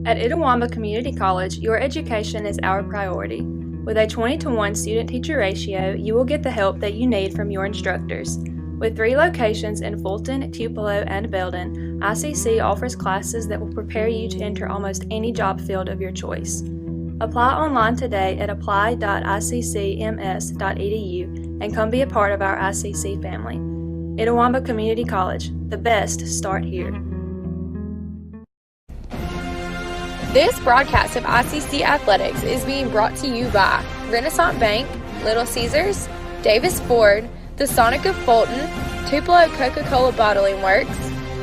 At Itawamba Community College, your education is our priority. With a 20-to-1 student-teacher ratio, you will get the help that you need from your instructors. With 3 locations in Fulton, Tupelo, and Belden, ICC offers classes that will prepare you to enter almost any job field of your choice. Apply online today at apply.iccms.edu and come be a part of our ICC family. Itawamba Community College, the best start here. This broadcast of ICC Athletics is being brought to you by Renaissance Bank, Little Caesars, Davis Ford, the Sonic of Fulton, Tupelo Coca-Cola Bottling Works,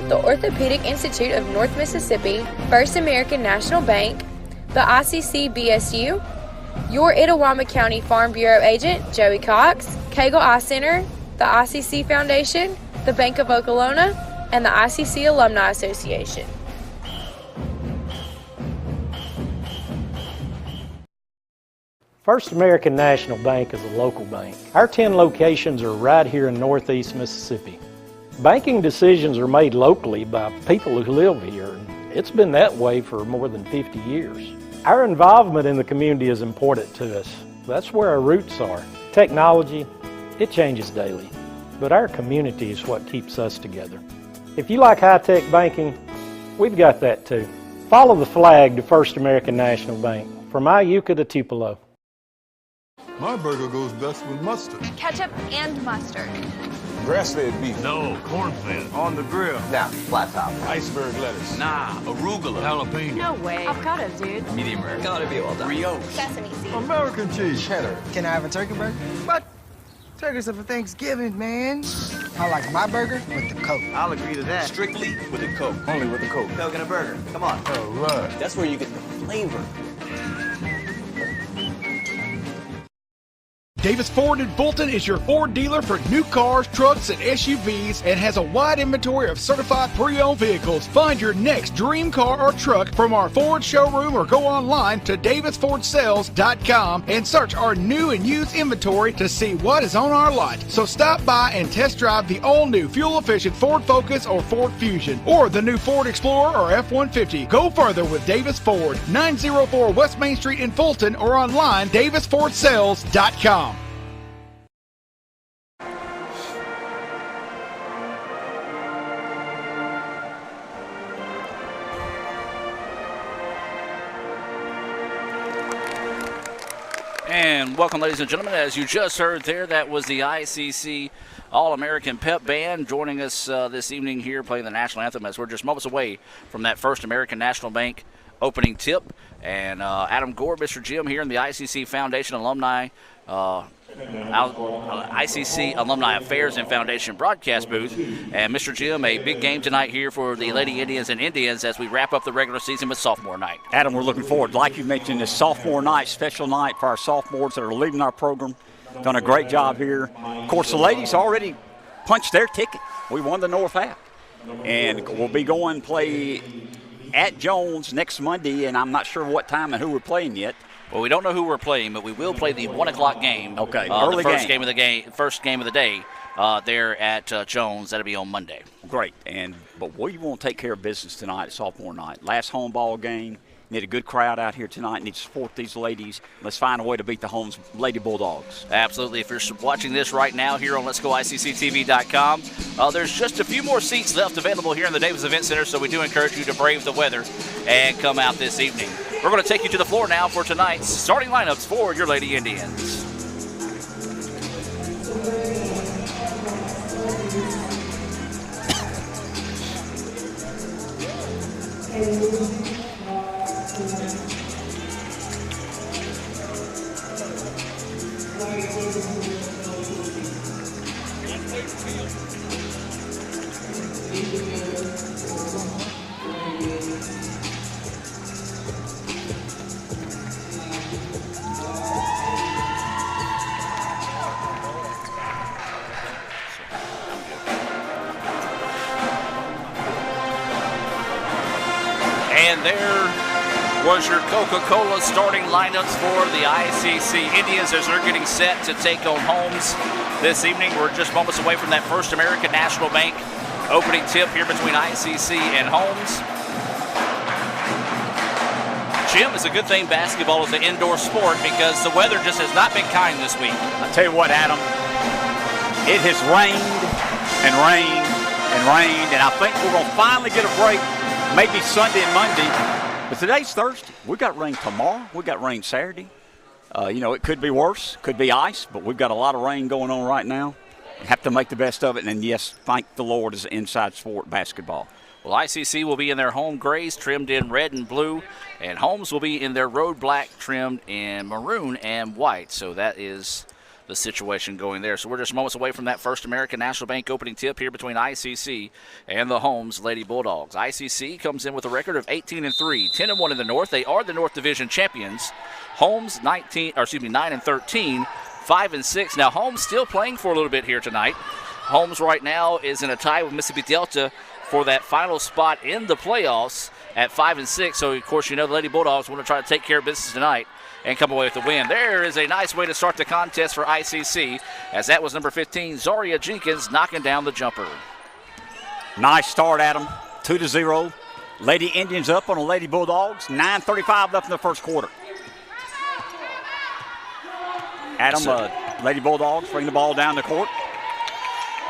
the Orthopedic Institute of North Mississippi, First American National Bank, the ICC BSU, your Itawamba County Farm Bureau agent, Joey Cox, Cagle Eye Center, the ICC Foundation, the Bank of Okolona, and the ICC Alumni Association. First American National Bank is a local bank. Our 10 locations are right here in Northeast Mississippi. Banking decisions are made locally by people who live here. It's been that way for more than 50 years. Our involvement in the community is important to us. That's where our roots are. Technology, it changes daily, but our community is what keeps us together. If you like high-tech banking, we've got that too. Follow the flag to First American National Bank, from Iuka to Tupelo. My burger goes best with mustard. Ketchup and mustard. Grass-fed beef. No, corn-fed. On the grill. Now, flat top. Iceberg lettuce. Nah, arugula. Jalapeno. No way. Avocado, dude. Medium rare. Gotta be well done. Brioche. Sesame seeds. American cheese. Cheddar. Can I have a turkey burger? What? Turkey's for Thanksgiving, man. I like my burger with the Coke. I'll agree to that. Strictly with a Coke. Only with the Coke. Coke and a burger. Come on. All right. That's where you get the flavor. Davis Ford in Fulton is your Ford dealer for new cars, trucks, and SUVs and has a wide inventory of certified pre-owned vehicles. Find your next dream car or truck from our Ford showroom or go online to davisfordsales.com and search our new and used inventory to see what is on our lot. So stop by and test drive the all-new fuel-efficient Ford Focus or Ford Fusion or the new Ford Explorer or F-150. Go further with Davis Ford, 904 West Main Street in Fulton or online davisfordsales.com. And welcome, ladies and gentlemen. As you just heard there, that was the ICC All-American Pep Band joining us this evening here playing the national anthem as we're just moments away from that First American National Bank opening tip. And Adam Gore, Mr. Jim here in the ICC Foundation Alumni ICC Alumni Affairs and Foundation broadcast booth. And Mr. Jim, a big game tonight here for the Lady Indians and Indians as we wrap up the regular season with sophomore night. Adam, we're looking forward. Like you mentioned, this sophomore night, special night for our sophomores that are leading our program. Done a great job here. Of course, the ladies already punched their ticket. We won the North half. And we'll be going to play at Jones next Monday, and I'm not sure what time and who we're playing yet. Well, we don't know who we're playing, but we will play the 1 o'clock game. Okay, early the first game of the game, first game of the day, there at Jones. That'll be on Monday. Great, but we want to take care of business tonight, sophomore night. Last home ball game. Need a good crowd out here tonight. Need to support these ladies. Let's find a way to beat the Holmes Lady Bulldogs. Absolutely. If you're watching this right now here on Let'sGoICCTV.com, there's just a few more seats left available here in the Davis Event Center, so we do encourage you to brave the weather and come out this evening. We're going to take you to the floor now for tonight's starting lineups for your Lady Indians. And there was your Coca-Cola starting lineups for the ICC Indians as they're getting set to take on Holmes this evening. We're just moments away from that First American National Bank opening tip here between ICC and Holmes. Jim, it's a good thing basketball is an indoor sport because the weather just has not been kind this week. I tell you what, Adam, it has rained and rained and rained, and I think we're going to finally get a break, maybe Sunday and Monday. But today's Thursday. We got rain tomorrow. We got rain Saturday. It could be worse, could be ice, but we've got a lot of rain going on right now. Have to make the best of it, and yes, thank the Lord, it's an inside sport, basketball. Well, ICC will be in their home grays, trimmed in red and blue, and Holmes will be in their road black, trimmed in maroon and white. So that is the situation going there. So we're just moments away from that First American National Bank opening tip here between ICC and the Holmes Lady Bulldogs. ICC comes in with a record of 18-3, 10-1 in the North. They are the North Division champions. Holmes 9-13, 5-6. Now Holmes still playing for a little bit here tonight. Holmes right now is in a tie with Mississippi Delta for that final spot in the playoffs at 5-6. So of course, the Lady Bulldogs want to try to take care of business tonight and come away with the win. There is a nice way to start the contest for ICC, as that was number 15, Zaria Jenkins, knocking down the jumper. Nice start, Adam. 2-0. Lady Indians up on the Lady Bulldogs. 9:35 left in the first quarter. Adam, Lady Bulldogs bring the ball down the court.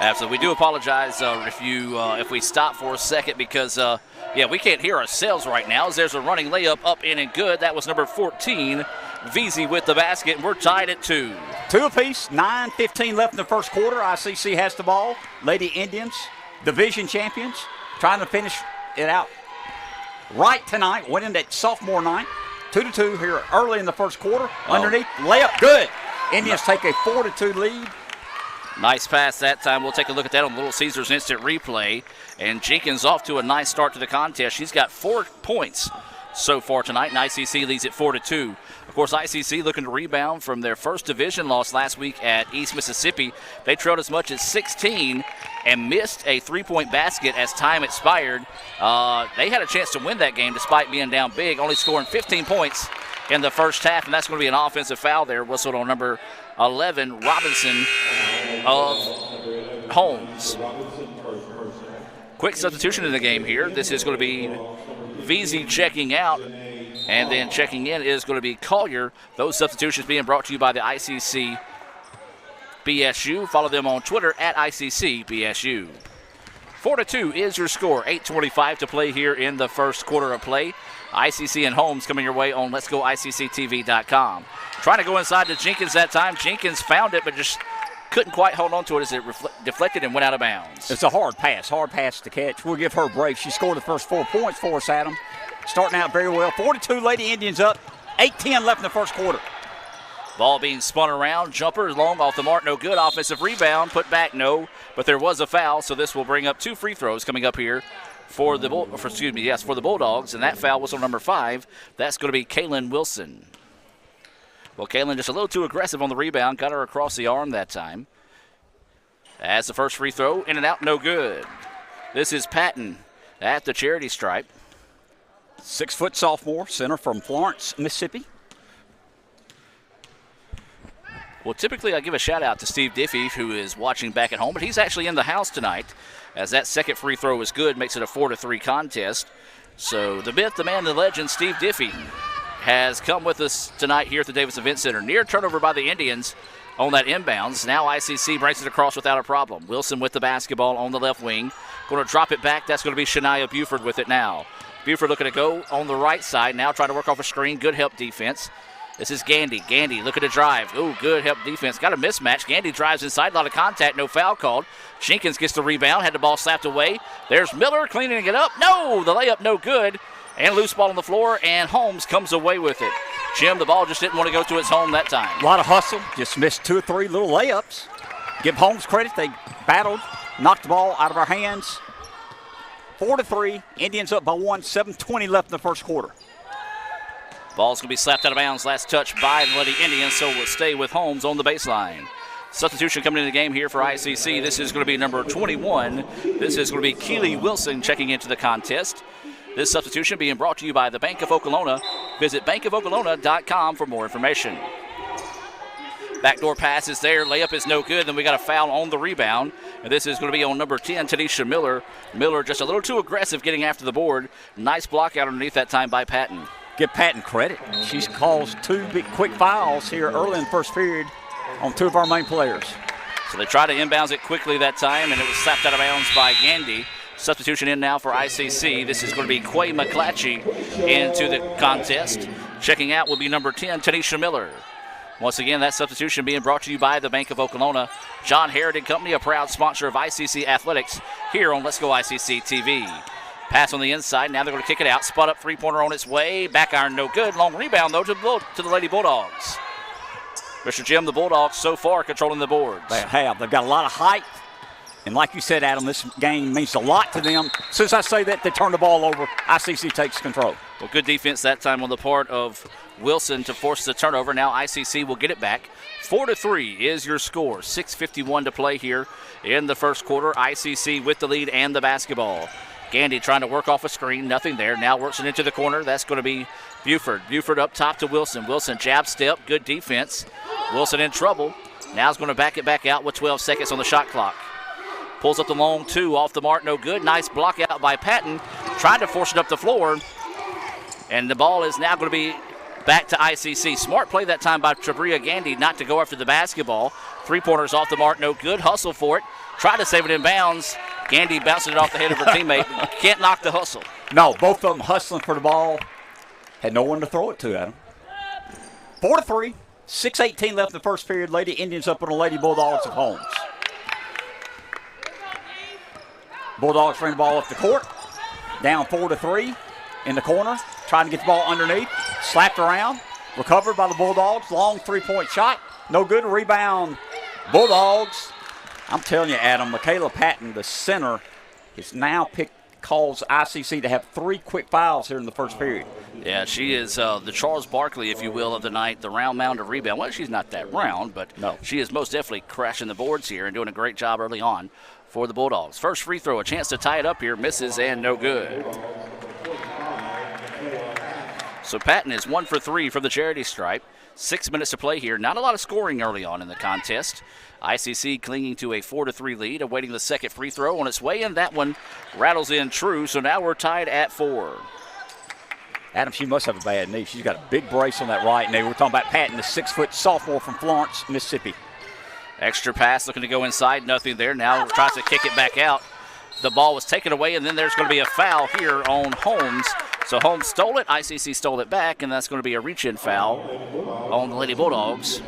Absolutely. We do apologize if we stop for a second because, we can't hear ourselves right now as there's a running layup up in and good. That was number 14, VZ with the basket, and we're tied at 2. 2 apiece, 9:15 left in the first quarter. ICC has the ball. Lady Indians, division champions, trying to finish it out right tonight, winning that sophomore night. 2-2 here early in the first quarter. Underneath, layup, good. Indians take a 4-2 lead. Nice pass that time. We'll take a look at that on Little Caesars instant replay. And Jenkins off to a nice start to the contest. She's got 4 points so far tonight, and ICC leads at 4-2. Of course, ICC looking to rebound from their first division loss last week at East Mississippi. They trailed as much as 16 and missed a 3-point basket as time expired. They had a chance to win that game despite being down big, only scoring 15 points in the first half, and that's going to be an offensive foul there, whistled on number 11, Robinson of Holmes. Quick substitution in the game here. This is going to be VZ checking out, and then checking in is going to be Collier. Those substitutions being brought to you by the ICC BSU. Follow them on Twitter at ICC BSU. 4-2 is your score. 8:25 to play here in the first quarter of play. ICC and Holmes coming your way on Let'sGoICCTV.com. Trying to go inside to Jenkins that time. Jenkins found it, but just couldn't quite hold on to it as it deflected and went out of bounds. It's a hard pass to catch. We'll give her a break. She scored the first 4 points for us, Adam. Starting out very well. 4-2 Lady Indians up. 8:10 left in the first quarter. Ball being spun around. Jumper long off the mark, no good. Offensive rebound, put back, no. But there was a foul, so this will bring up 2 free throws coming up here for the Bulldogs, and that foul was on number 5. That's going to be Kaylin Wilson. Well, Kaylin just a little too aggressive on the rebound, got her across the arm that time. As the first free throw, in and out, no good. This is Patton at the charity stripe. 6-foot sophomore, center from Florence, Mississippi. Well, typically I give a shout out to Steve Diffie, who is watching back at home, but he's actually in the house tonight, as that second free throw is good, makes it a 4-3 contest. So the myth, the man, the legend, Steve Diffie, has come with us tonight here at the Davis Event Center. Near turnover by the Indians on that inbounds. Now ICC brings it across without a problem. Wilson with the basketball on the left wing. Going to drop it back. That's going to be Shania Buford with it now. Buford looking to go on the right side now, trying to work off a screen. Good help defense. This is Gandy. Gandy looking to drive. Ooh, good help defense. Got a mismatch. Gandy drives inside. A lot of contact. No foul called. Jenkins gets the rebound. Had the ball slapped away. There's Miller cleaning it up. No, the layup no good. And loose ball on the floor, and Holmes comes away with it. Jim, the ball just didn't want to go to its home that time. A lot of hustle. Just missed 2 or 3 little layups. Give Holmes credit. They battled, knocked the ball out of our hands. 4-3. Indians up by 1. 7:20 left in the first quarter. Ball's going to be slapped out of bounds. Last touch by the Lady Indians, so we'll stay with Holmes on the baseline. Substitution coming into the game here for ICC. This is going to be number 21. This is going to be Keely Wilson checking into the contest. This substitution being brought to you by the Bank of Okolona. Visit bankofokolona.com for more information. Backdoor pass is there. Layup is no good. Then we got a foul on the rebound. And this is going to be on number 10, Tanisha Miller. Miller just a little too aggressive getting after the board. Nice block out underneath that time by Patton. give Patton credit. She's caused 2 big quick fouls here early in the first period on 2 of our main players. So they tried to inbounds it quickly that time, and it was slapped out of bounds by Gandy. Substitution in now for ICC. This is going to be Quay McClatchy into the contest. Checking out will be number 10, Tanisha Miller. Once again, that substitution being brought to you by the Bank of Oklahoma. John Herod & Company, a proud sponsor of ICC Athletics here on Let's Go ICC TV. Pass on the inside. Now they're going to kick it out. Spot up three-pointer on its way. Back iron, no good. Long rebound, though, to the Lady Bulldogs. Mr. Jim, the Bulldogs so far controlling the boards. They have. They've got a lot of height. And like you said, Adam, this game means a lot to them. As soon as I say that, they turn the ball over. ICC takes control. Well, good defense that time on the part of Wilson to force the turnover. Now ICC will get it back. 4-3 is your score. 6:51 to play here in the first quarter. ICC with the lead and the basketball. Gandy trying to work off a screen. Nothing there. Now works it into the corner. That's going to be Buford. Buford up top to Wilson. Wilson jab step. Good defense. Wilson in trouble. Now is going to back it back out with 12 seconds on the shot clock. Pulls up the long two. Off the mark. No good. Nice block out by Patton. Tried to force it up the floor. And the ball is now going to be back to ICC. Smart play that time by Trabria Gandy not to go after the basketball. Three-pointers off the mark. No good. Hustle for it. Tried to save it in bounds. Gandy bouncing it off the head of her teammate. Can't knock the hustle. No, both of them hustling for the ball. Had no one to throw it to, Adam. 4-3. 6:18 left in the first period. Lady Indians up on the Lady Bulldogs of Holmes. Bulldogs bring the ball up the court. Down 4-3 in the corner. Trying to get the ball underneath. Slapped around. Recovered by the Bulldogs. Long three-point shot. No good. Rebound. Bulldogs. I'm telling you, Adam, Michaela Patton, the center, is now calls ICC to have 3 quick fouls here in the first period. Yeah, she is the Charles Barkley, if you will, of the night, the round mound of rebound. Well, she's not that round, but no, she is most definitely crashing the boards here and doing a great job early on for the Bulldogs. First free throw, a chance to tie it up here, misses and no good. So Patton is 1 for 3 from the charity stripe. 6 minutes to play here. Not a lot of scoring early on in the contest. ICC clinging to a 4-3 lead, awaiting the second free throw on its way, and that one rattles in true. So now we're tied at 4. Adam, she must have a bad knee. She's got a big brace on that right knee. We're talking about Patton, the 6-foot sophomore from Florence, Mississippi. Extra pass looking to go inside. Nothing there. Now tries to kick it back out. The ball was taken away, and then there's going to be a foul here on Holmes. So Holmes stole it. ICC stole it back, and that's going to be a reach-in foul on the Lady Bulldogs.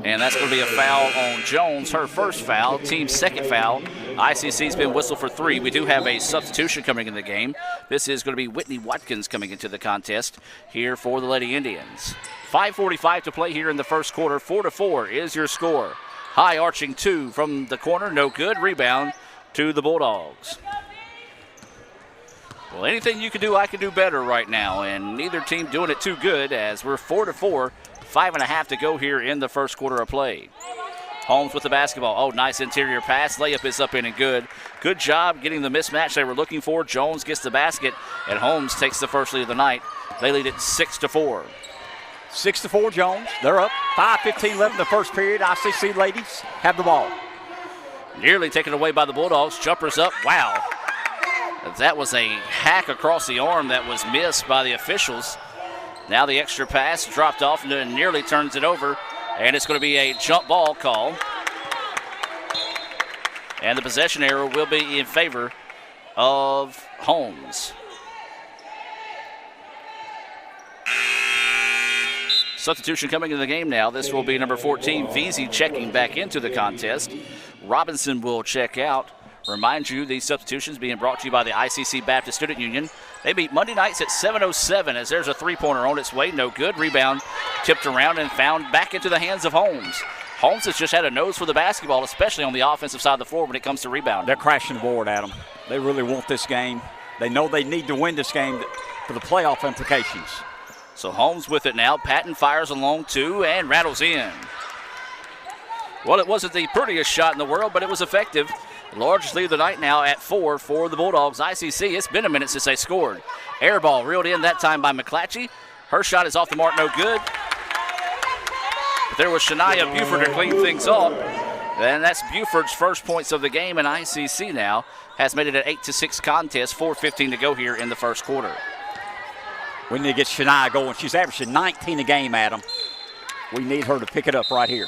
And that's going to be a foul on Jones, her first foul, team's second foul. ICC's been whistled for 3. We do have a substitution coming in the game. This is going to be Whitney Watkins coming into the contest here for the Lady Indians. 5:45 to play here in the first quarter. 4-4 is your score. High arching 2 from the corner, no good. Rebound to the Bulldogs. Well, anything you can do, I can do better right now, and neither team doing it too good as we're 4-4, 5.5 to go here in the first quarter of play. Holmes with the basketball. Oh, nice interior pass. Layup is up in and good. Good job getting the mismatch they were looking for. Jones gets the basket, and Holmes takes the first lead of the night. They lead it 6-4. 6-4 Jones. They're up. 5:15 left in the first period. ICC ladies have the ball. Nearly taken away by the Bulldogs. Jumpers up. Wow. That was a hack across the arm that was missed by the officials. Now the extra pass dropped off and nearly turns it over. And it's going to be a jump ball call. And the possession error will be in favor of Holmes. Substitution coming into the game now. This will be number 14, Veazey, checking back into the contest. Robinson will check out. Remind you, these substitutions being brought to you by the ICC Baptist Student Union. They meet Monday nights at 7:07 as there's a three-pointer on its way. No good. Rebound tipped around and found back into the hands of Holmes. Holmes has just had a nose for the basketball, especially on the offensive side of the floor when it comes to rebound. They're crashing the board, Adam. They really want this game. They know they need to win this game for the playoff implications. So Holmes with it now. Patton fires a long 2 and rattles in. Well, it wasn't the prettiest shot in the world, but it was effective. Largest lead of the night now at 4 for the Bulldogs. ICC, it's been a minute since they scored. Air ball reeled in that time by McClatchy. Her shot is off the mark, no good. But there was Shania Buford to clean things up. And that's Buford's first points of the game, and ICC now has made it an 8-6 contest. 4:15 to go here in the first quarter. We need to get Shania going. She's averaging 19 a game, Adam. We need her to pick it up right here.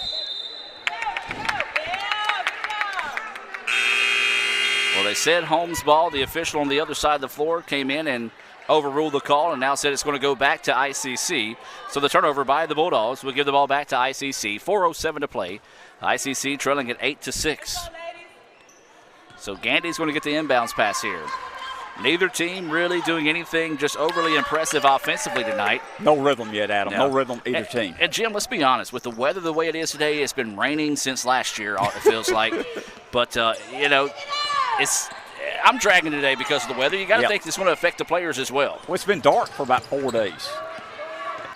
Well, they said Holmes ball. The official on the other side of the floor came in and overruled the call and now said it's going to go back to ICC. So the turnover by the Bulldogs will give the ball back to ICC. 4:07 to play. ICC trailing at 8-6. So Gandy's going to get the inbounds pass here. Neither team really doing anything just overly impressive offensively tonight. No rhythm yet, Adam. No rhythm either team. And Jim, let's be honest. With the weather the way it is today, it's been raining since last year, it feels like. But, you know, I'm dragging today because of the weather. You got to think it's going to affect the players as well. Well, it's been dark for about 4 days.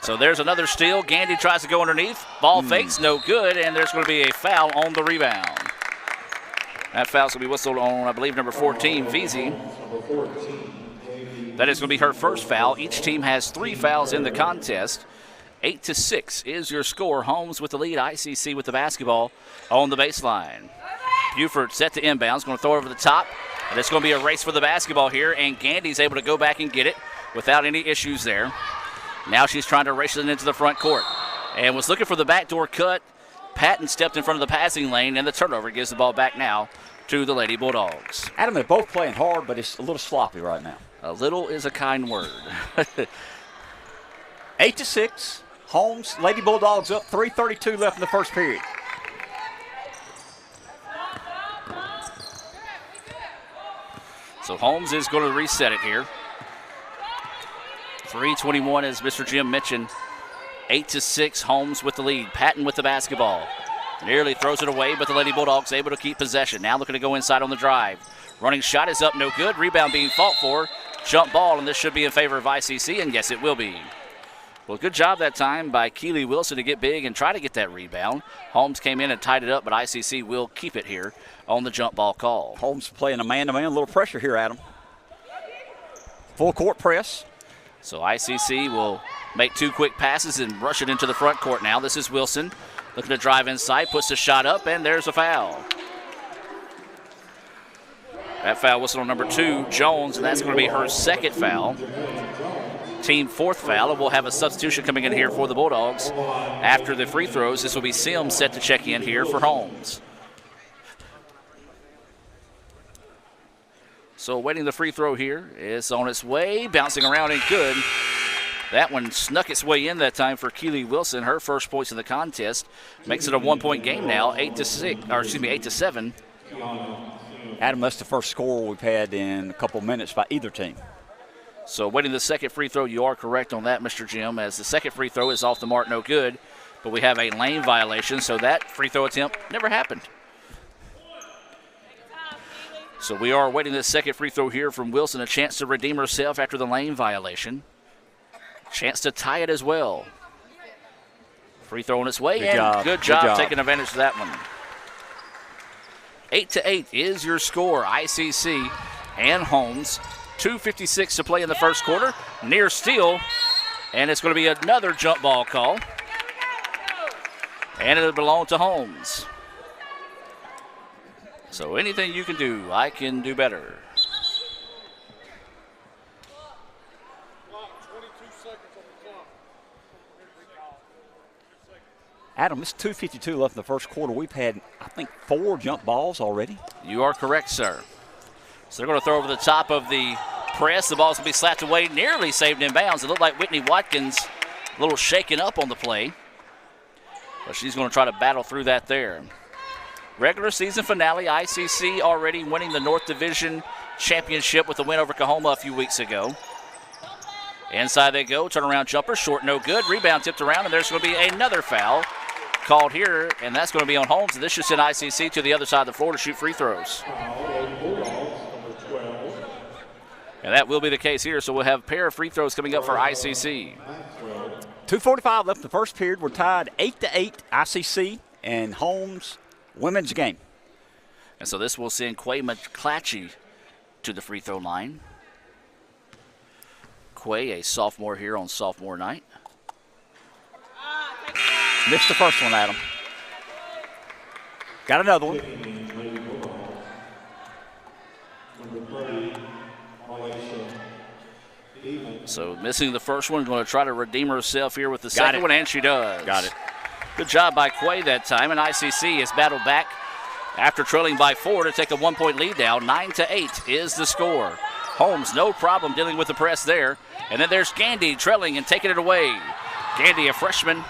So there's another steal. Gandy tries to go underneath. Ball fakes, no good, and there's going to be a foul on the rebound. That foul's going to be whistled on, I believe, number 14, Veazey. That is going to be her first foul. Each team has 3 fouls in the contest. 8-6 is your score. Holmes with the lead. ICC with the basketball on the baseline. Buford set to inbounds, going to throw it over the top. And it's going to be a race for the basketball here, and Gandy's able to go back and get it without any issues there. Now she's trying to race it into the front court and was looking for the backdoor cut. Patton stepped in front of the passing lane, and the turnover gives the ball back now to the Lady Bulldogs. Adam, they're both playing hard, but it's a little sloppy right now. A little is a kind word. 8-6. Holmes, Lady Bulldogs up, 3:32 left in the first period. So Holmes is going to reset it here. 3:21, as Mr. Jim mentioned. 8-6, Holmes with the lead. Patton with the basketball. Nearly throws it away, but the Lady Bulldogs able to keep possession. Now looking to go inside on the drive. Running shot is up, no good. Rebound being fought for. Jump ball, and this should be in favor of ICC, and yes, it will be. Well, good job that time by Keely Wilson to get big and try to get that rebound. Holmes came in and tied it up, but ICC will keep it here on the jump ball call. Holmes playing a man-to-man, a little pressure here, Adam. Full court press. So ICC will make 2 quick passes and rush it into the front court now. This is Wilson looking to drive inside, puts the shot up, and there's a foul. That foul whistle on number 2, Jones, and that's going to be her second foul. Team 4th foul, and we'll have a substitution coming in here for the Bulldogs. After the free throws, this will be Sims set to check in here for Holmes. So waiting the free throw here. It's on its way, bouncing around and good. That one snuck its way in that time for Keely Wilson. Her first points in the contest makes it a 1-point game now, 8-7. Adam, that's the first score we've had in a couple minutes by either team. So waiting the second free throw, you are correct on that, Mr. Jim, as the second free throw is off the mark, no good. But we have a lane violation, so that free throw attempt never happened. So we are waiting the second free throw here from Wilson, a chance to redeem herself after the lane violation. Chance to tie it as well. Free throw on its way, good job taking advantage of that one. 8-8 is your score. ICC and Holmes. 2:56 to play in the first quarter. Near steal, and it's going to be another jump ball call. And it'll belong to Holmes. So anything you can do, I can do better. Adam, it's 2:52 left in the first quarter. We've had, I think, 4 jump balls already. You are correct, sir. So they're going to throw over the top of the press. The ball's going to be slapped away, nearly saved in bounds. It looked like Whitney Watkins a little shaken up on the play. But she's going to try to battle through that there. Regular season finale, ICC already winning the North Division Championship with a win over Kahoma a few weeks ago. Inside they go, turnaround jumper, short, no good. Rebound tipped around, and there's going to be another foul called here, and that's going to be on Holmes. And this should send ICC to the other side of the floor to shoot free throws. And that will be the case here, so we'll have a pair of free throws coming up for ICC. 2:45 left in the first period. We're tied 8-8, ICC and Holmes women's game. And so this will send Quay McClatchy to the free throw line. Quay, a sophomore here on sophomore night. Missed the first one, Adam. Got another one. So So missing the first one, going to try to redeem herself here with the second one, and she does. Got it. Good job by Quay that time, and ICC has battled back after trailing by 4 to take a 1-point lead now. 9-8 is the score. Holmes, no problem dealing with the press there. And then there's Gandy trailing and taking it away. Gandy, a freshman,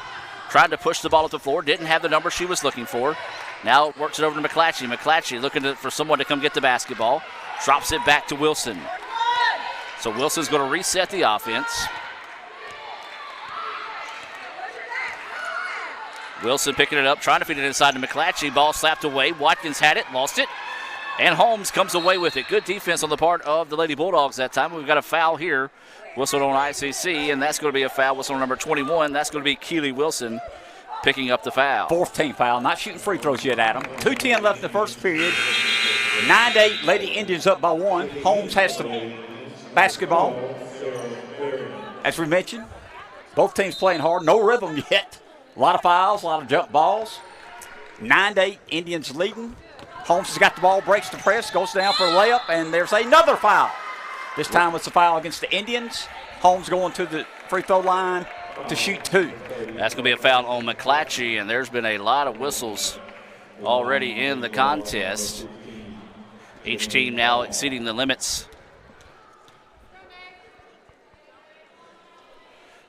tried to push the ball at the floor, didn't have the number she was looking for. Now works it over to McClatchy. McClatchy looking for someone to come get the basketball. Drops it back to Wilson. So Wilson's going to reset the offense. Wilson picking it up, trying to feed it inside to McClatchy. Ball slapped away. Watkins had it, lost it. And Holmes comes away with it. Good defense on the part of the Lady Bulldogs that time. We've got a foul here. Whistled on ICC, and that's going to be a foul. Whistle on number 21. That's going to be Keely Wilson picking up the foul. 4th team foul. Not shooting free throws yet, Adam. 2:10 left in the first period. 9-8. Lady Indians up by 1. Holmes has the basketball. As we mentioned, both teams playing hard. No rhythm yet. A lot of fouls, a lot of jump balls. 9-8. Indians leading. Holmes has got the ball, breaks the press, goes down for a layup, and there's another foul. This time it's a foul against the Indians. Holmes going to the free throw line to shoot 2. That's going to be a foul on McClatchy, and there's been a lot of whistles already in the contest. Each team now exceeding the limits.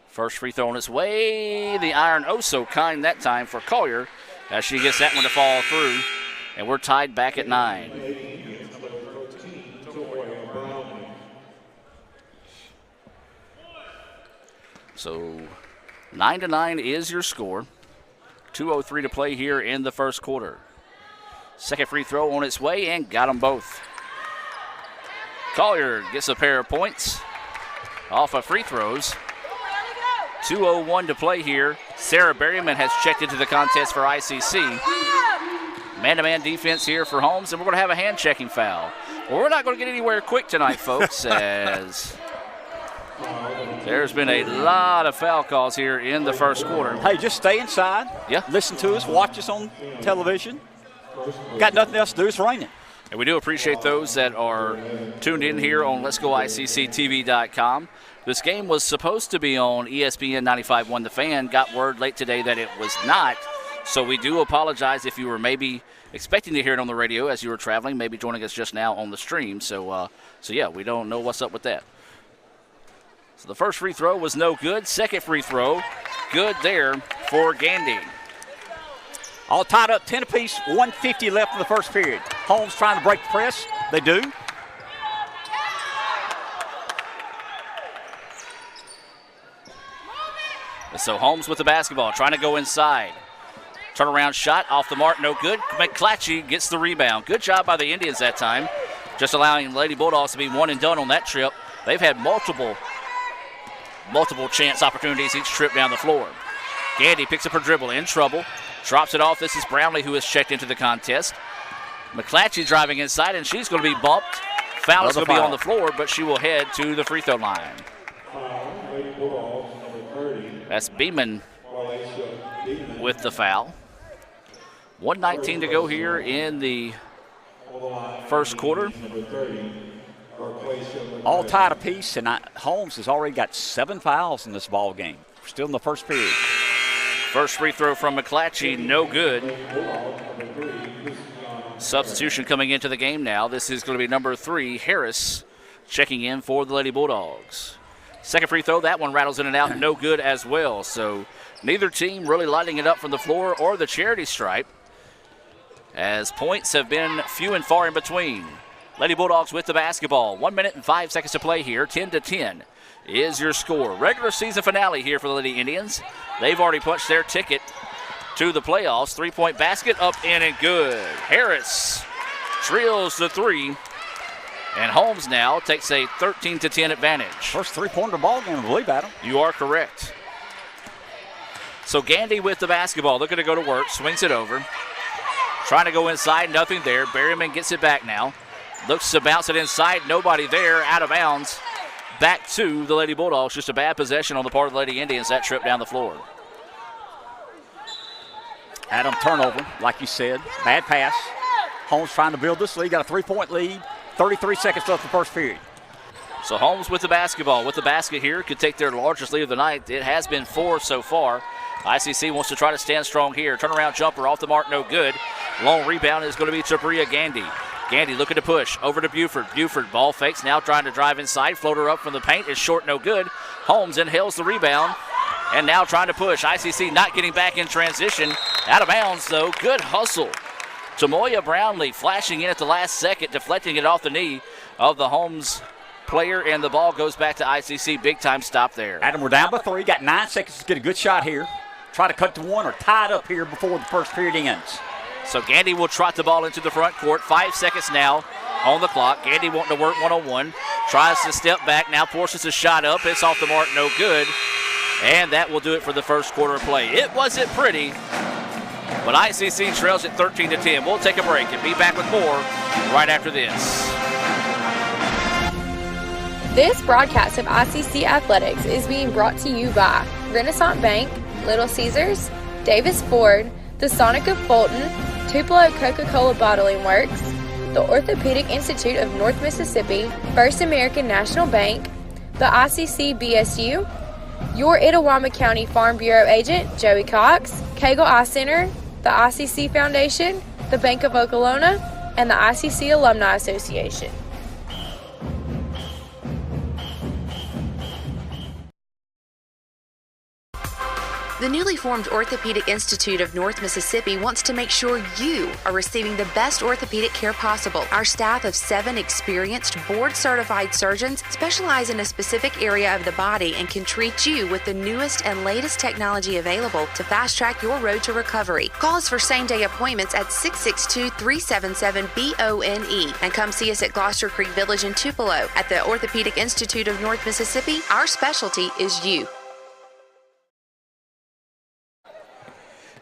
First free throw on its way. The iron oh so kind that time for Collier as she gets that one to fall through. And we're tied back at 9. So 9-9 is your score. 2:03 to play here in the first quarter. Second free throw on its way and got them both. Collier gets a pair of points off of free throws. 2:01 to play here. Sarah Berryman has checked into the contest for ICC. Man-to-man defense here for Holmes, and we're going to have a hand-checking foul. Well, we're not going to get anywhere quick tonight, folks, as there's been a lot of foul calls here in the first quarter. Hey, just stay inside. Yeah. Listen to us. Watch us on television. Got nothing else to do. It's raining. And we do appreciate those that are tuned in here on Let'sGoICCTV.com. This game was supposed to be on ESPN 95.1 The Fan. Got word late today that it was not. So we do apologize if you were maybe expecting to hear it on the radio as you were traveling, maybe joining us just now on the stream. So yeah, we don't know what's up with that. So the first free throw was no good. Second free throw, good there for Gandy. All tied up, 10 apiece, 1:50 left in the first period. Holmes trying to break the press. They do. So Holmes with the basketball, trying to go inside. Turnaround shot off the mark, no good. McClatchy gets the rebound. Good job by the Indians that time, just allowing Lady Bulldogs to be one and done on that trip. They've had multiple chance opportunities each trip down the floor. Gandy picks up her dribble, in trouble, drops it off. This is Brownlee who has checked into the contest. McClatchy driving inside, and she's going to be bumped. Foul is going to be on the floor, but she will head to the free throw line. That's Beeman with the foul. 1:19 to go here in the first quarter. All tied apiece, and Holmes has already got 7 fouls in this ball game. We're still in the first period. First free throw from McClatchy, no good. Substitution coming into the game now. This is going to be number 3, Harris, checking in for the Lady Bulldogs. Second free throw, that one rattles in and out, no good as well. So neither team really lighting it up from the floor or the charity stripe, as points have been few and far in between. Lady Bulldogs with the basketball. 1 minute and 5 seconds to play here. 10-10 is your score. Regular season finale here for the Lady Indians. They've already punched their ticket to the playoffs. 3-point basket up in and good. Harris drills the 3. And Holmes now takes a 13-10 advantage. First 3-pointer ball game, I believe, Adam. You are correct. So Gandy with the basketball, looking to go to work, swings it over. Trying to go inside, nothing there. Berryman gets it back now. Looks to bounce it inside, nobody there, out of bounds. Back to the Lady Bulldogs. Just a bad possession on the part of the Lady Indians, that trip down the floor. Adam, turnover, like you said. Bad pass. Holmes trying to build this lead, got a 3-point lead. 33 seconds left in the first period. So Holmes with the basketball, with the basket here, could take their largest lead of the night. It has been 4 so far. ICC wants to try to stand strong here. Turnaround jumper off the mark, no good. Long rebound is going to be Tabria Gandy. Gandy looking to push over to Buford. Buford ball fakes, now trying to drive inside. Floater up from the paint is short, no good. Holmes inhales the rebound and now trying to push. ICC not getting back in transition. Out of bounds though, good hustle. Tamoya Brownlee flashing in at the last second, deflecting it off the knee of the Holmes player, and the ball goes back to ICC. Big time stop there. Adam, we're down by 3. Got 9 seconds to get a good shot here. Try to cut to 1 or tie it up here before the first period ends. So Gandy will trot the ball into the front court. 5 seconds now on the clock. Gandy wanting to work one-on-one. Tries to step back, now forces a shot up. It's off the mark, no good. And that will do it for the first quarter of play. It wasn't pretty, but ICC trails at 13-10. We'll take a break and be back with more right after this. This broadcast of ICC Athletics is being brought to you by Renaissance Bank, Little Caesars, Davis Ford, the Sonic of Fulton, Tupelo Coca-Cola Bottling Works, the Orthopedic Institute of North Mississippi, First American National Bank, the ICC BSU, your Itawamba County Farm Bureau agent, Joey Cox, Cagle Eye Center, the ICC Foundation, the Bank of Okolona, and the ICC Alumni Association. The newly formed Orthopedic Institute of North Mississippi wants to make sure you are receiving the best orthopedic care possible. Our staff of 7 experienced, board-certified surgeons specialize in a specific area of the body and can treat you with the newest and latest technology available to fast-track your road to recovery. Call us for same-day appointments at 662-377-BONE and come see us at Gloucester Creek Village in Tupelo. At the Orthopedic Institute of North Mississippi, our specialty is you.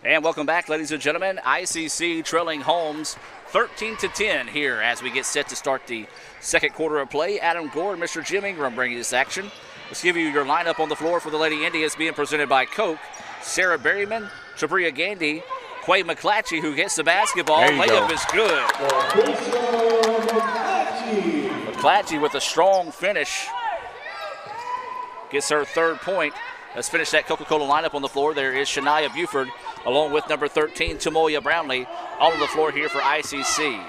And welcome back, ladies and gentlemen. ICC trailing Holmes 13-10 here as we get set to start the second quarter of play. Adam Gore and Mr. Jim Ingram bringing this action. Let's give you your lineup on the floor for the Lady Indians, being presented by Coke. Sarah Berryman, Tabria Gandy, Quay McClatchy, who gets the basketball. Layup is good. McClatchy with a strong finish. Gets her third point. Let's finish that Coca-Cola lineup on the floor. There is Shania Buford, along with number 13, Tamoya Brownlee, all on the floor here for ICC.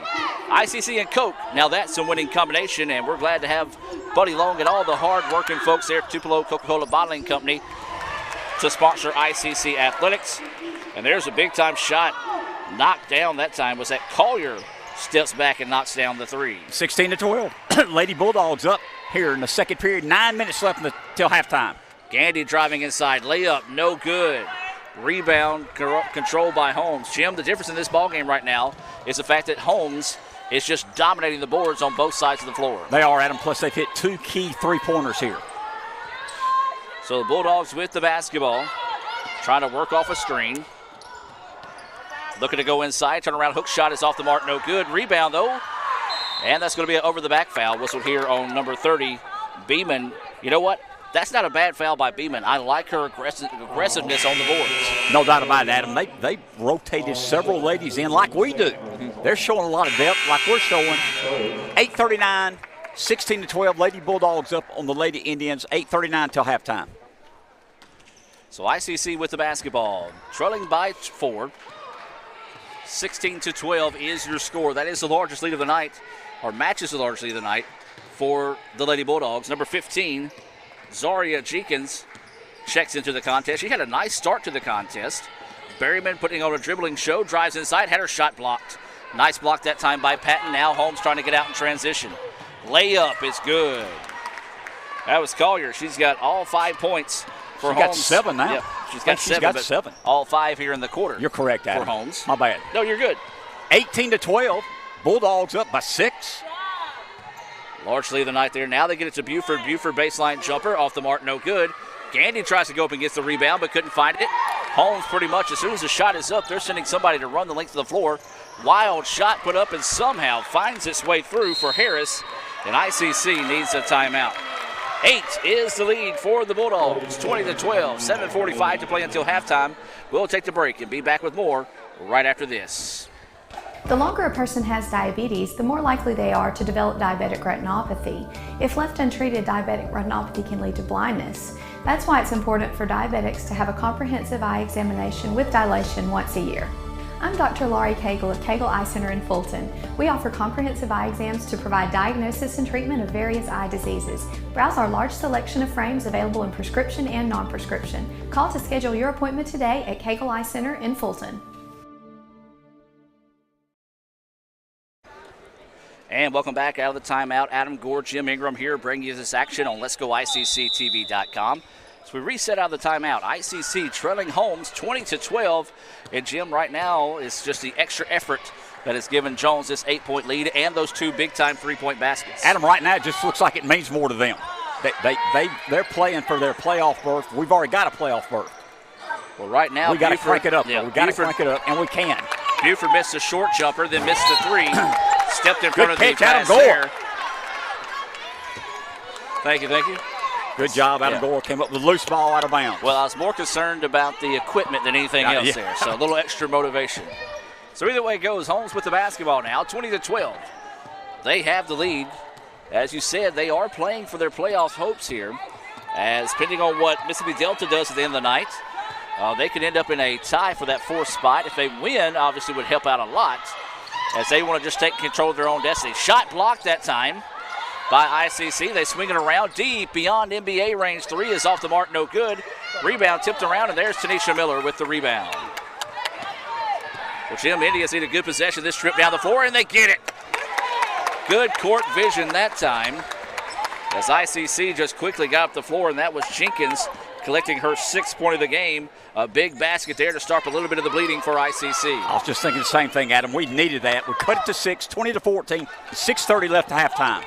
ICC and Coke, now that's a winning combination, and we're glad to have Buddy Long and all the hard-working folks there at Tupelo Coca-Cola Bottling Company to sponsor ICC Athletics. And there's a big-time shot knocked down that time. Was that Collier steps back and knocks down the 3. 16-12. Lady Bulldogs up here in the second period. 9 minutes left till halftime. Gandy driving inside, layup, no good. Rebound controlled by Holmes. Jim, the difference in this ballgame right now is the fact that Holmes is just dominating the boards on both sides of the floor. They are, Adam, plus they've hit 2 key three-pointers here. So the Bulldogs with the basketball, trying to work off a screen. Looking to go inside, turn around, hook shot is off the mark, no good. Rebound though, and that's going to be an over-the-back foul. Whistled here on number 30, Beeman. You know what? That's not a bad foul by Beeman. I like her aggressiveness on the boards. No doubt about it, Adam. They rotated several ladies in like we do. They're showing a lot of depth like we're showing. 8:39, 16-12. Lady Bulldogs up on the Lady Indians. 8:39 till halftime. So ICC with the basketball, trailing by 4. 16-12 is your score. That is the largest lead of the night, or matches the largest lead of the night for the Lady Bulldogs. Number 15, Zaria Jenkins checks into the contest. She had a nice start to the contest. Berryman putting on a dribbling show, drives inside, had her shot blocked. Nice block that time by Patton. Now Holmes trying to get out in transition. Layup is good. That was Collier. She's got all 5 points for Holmes. Got 7 now. Yep, she's got 7. All 5 here in the quarter. You're correct, Adam. For Holmes. My bad. No, you're good. 18-12. Bulldogs up by 6. Large lead of the night there. Now they get it to Buford. Buford baseline jumper off the mark, no good. Gandy tries to go up and gets the rebound, but couldn't find it. Holmes pretty much, as soon as the shot is up, they're sending somebody to run the length of the floor. Wild shot put up and somehow finds its way through for Harris, and ICC needs a timeout. 8 is the lead for the Bulldogs, 20-12, 7:45 to play until halftime. We'll take the break and be back with more right after this. The longer a person has diabetes, the more likely they are to develop diabetic retinopathy. If left untreated, diabetic retinopathy can lead to blindness. That's why it's important for diabetics to have a comprehensive eye examination with dilation once a year. I'm Dr. Laurie Cagle of Cagle Eye Center in Fulton. We offer comprehensive eye exams to provide diagnosis and treatment of various eye diseases. Browse our large selection of frames available in prescription and non-prescription. Call to schedule your appointment today at Cagle Eye Center in Fulton. And welcome back out of the timeout. Adam Gore, Jim Ingram here bringing you this action on Let'sGoICCTV.com. So we reset out of the timeout. ICC trailing Holmes 20-12. And Jim, right now, is just the extra effort that has given Jones this 8-point lead and those 2 big-time 3-point baskets. Adam, right now, it just looks like it means more to them. They're playing for their playoff berth. We've already got a playoff berth. Well, right now, we got to crank it up. Yeah, we got to crank it up, and we can. Buford missed a short jumper, then missed the 3. Stepped in front of the pass Adam there. Thank you. Good job, Adam Gore came up with a loose ball out of bounds. Well, I was more concerned about the equipment than anything else there, so a little extra motivation. So either way it goes, Holmes with the basketball now, 20-12. They have the lead. As you said, they are playing for their playoff hopes here, as depending on what Mississippi Delta does at the end of the night, they could end up in a tie for that 4th spot. If they win, obviously would help out a lot, as they want to just take control of their own destiny. Shot blocked that time by ICC. They swing it around deep beyond NBA range. 3 is off the mark, no good. Rebound tipped around, and there's Tanisha Miller with the rebound. Well, Jim, Indians need a good possession this trip down the floor, and they get it. Good court vision that time, as ICC just quickly got up the floor, and that was Jenkins collecting her 6th point of the game. A big basket there to start a little bit of the bleeding for ICC. I was just thinking the same thing, Adam. We needed that. We cut it to 6, 20-14, 6:30 left to halftime.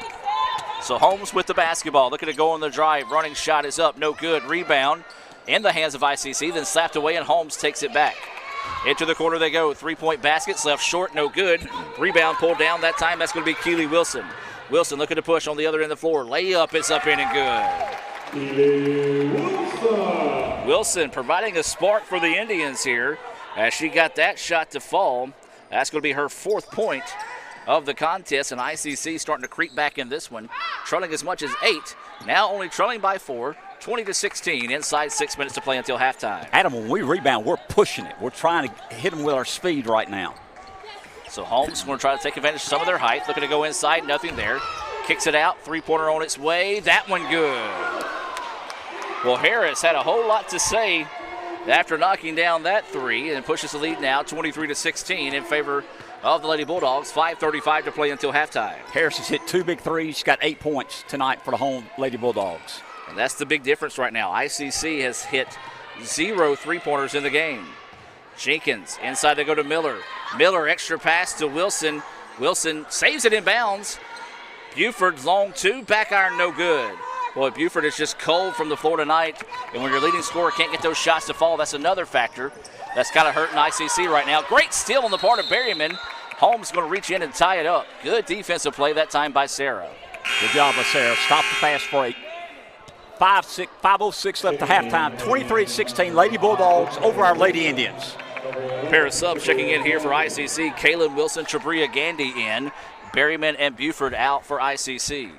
So Holmes with the basketball, looking to go on the drive. Running shot is up, no good. Rebound in the hands of ICC, then slapped away, and Holmes takes it back. Into the corner they go. 3-point baskets left short, no good. Rebound pulled down that time. That's going to be Keely Wilson. Wilson looking to push on the other end of the floor. Layup is up in and good. Wilson providing a spark for the Indians here as she got that shot to fall. That's going to be her 4th point of the contest, and ICC starting to creep back in this one, trailing as much as 8, now only trailing by 4, 20-16, inside 6 minutes to play until halftime. Adam, when we rebound, we're pushing it. We're trying to hit them with our speed right now. So Holmes going to try to take advantage of some of their height, looking to go inside, nothing there. Kicks it out, 3-pointer on its way, that one good. Well, Harris had a whole lot to say after knocking down that 3 and pushes the lead now 23-16 in favor of the Lady Bulldogs. 5:35 to play until halftime. Harris has hit 2 big threes. She's got 8 points tonight for the home Lady Bulldogs. And that's the big difference right now. ICC has hit 0 3-pointers in the game. Jenkins inside they go to Miller. Miller extra pass to Wilson. Wilson saves it in bounds. Buford long 2, back iron no good. Boy, Buford is just cold from the floor tonight, and when your leading scorer can't get those shots to fall, that's another factor that's kind of hurting ICC right now. Great steal on the part of Berryman. Holmes going to reach in and tie it up. Good defensive play that time by Sarah. Good job by Sarah. Stop the fast break. 5:06 left to halftime. 23-16, Lady Bulldogs over our Lady Indians. Pair of subs checking in here for ICC. Kaylin Wilson, Chabria Gandy in. Berryman and Buford out for ICC.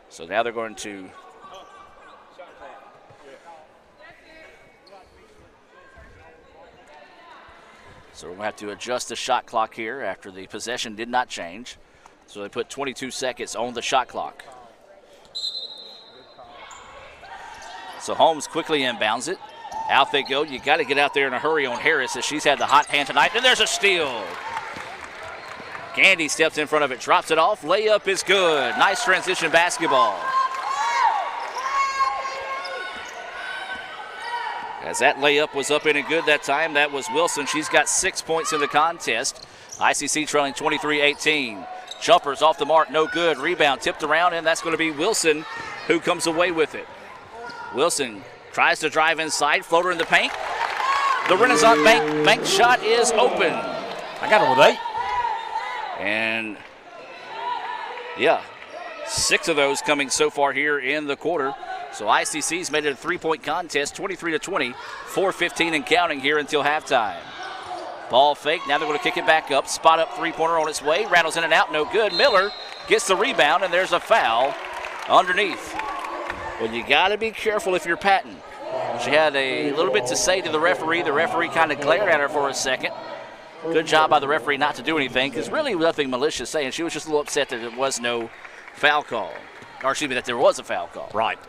So now they're going to we're going to have to adjust the shot clock here after the possession did not change. So they put 22 seconds on the shot clock. So Holmes quickly inbounds it. Out they go. You got to get out there in a hurry on Harris as she's had the hot hand tonight. And there's a steal. Gandy steps in front of it, drops it off. Layup is good. Nice transition basketball. As that layup was up in and good that time, that was Wilson. She's got 6 points in the contest. ICC trailing 23-18. Jumpers off the mark, no good. Rebound tipped around, and that's going to be Wilson who comes away with it. Wilson tries to drive inside, floater in the paint. The Renaissance Bank shot is open. I got it with 8. And, yeah, 6 of those coming so far here in the quarter. So ICC's made it a 3-point contest, 23-20, 4:15 and counting here until halftime. Ball fake. Now they're going to kick it back up. Spot up three-pointer on its way. Rattles in and out. No good. Miller gets the rebound, and there's a foul underneath. Well, you got to be careful if you're Patton. She had a little bit to say to the referee. The referee kind of glared at her for a second. Good job by the referee not to do anything, because really nothing malicious saying. She was just a little upset that there was no foul call. Or excuse me, that there was a foul call. Right.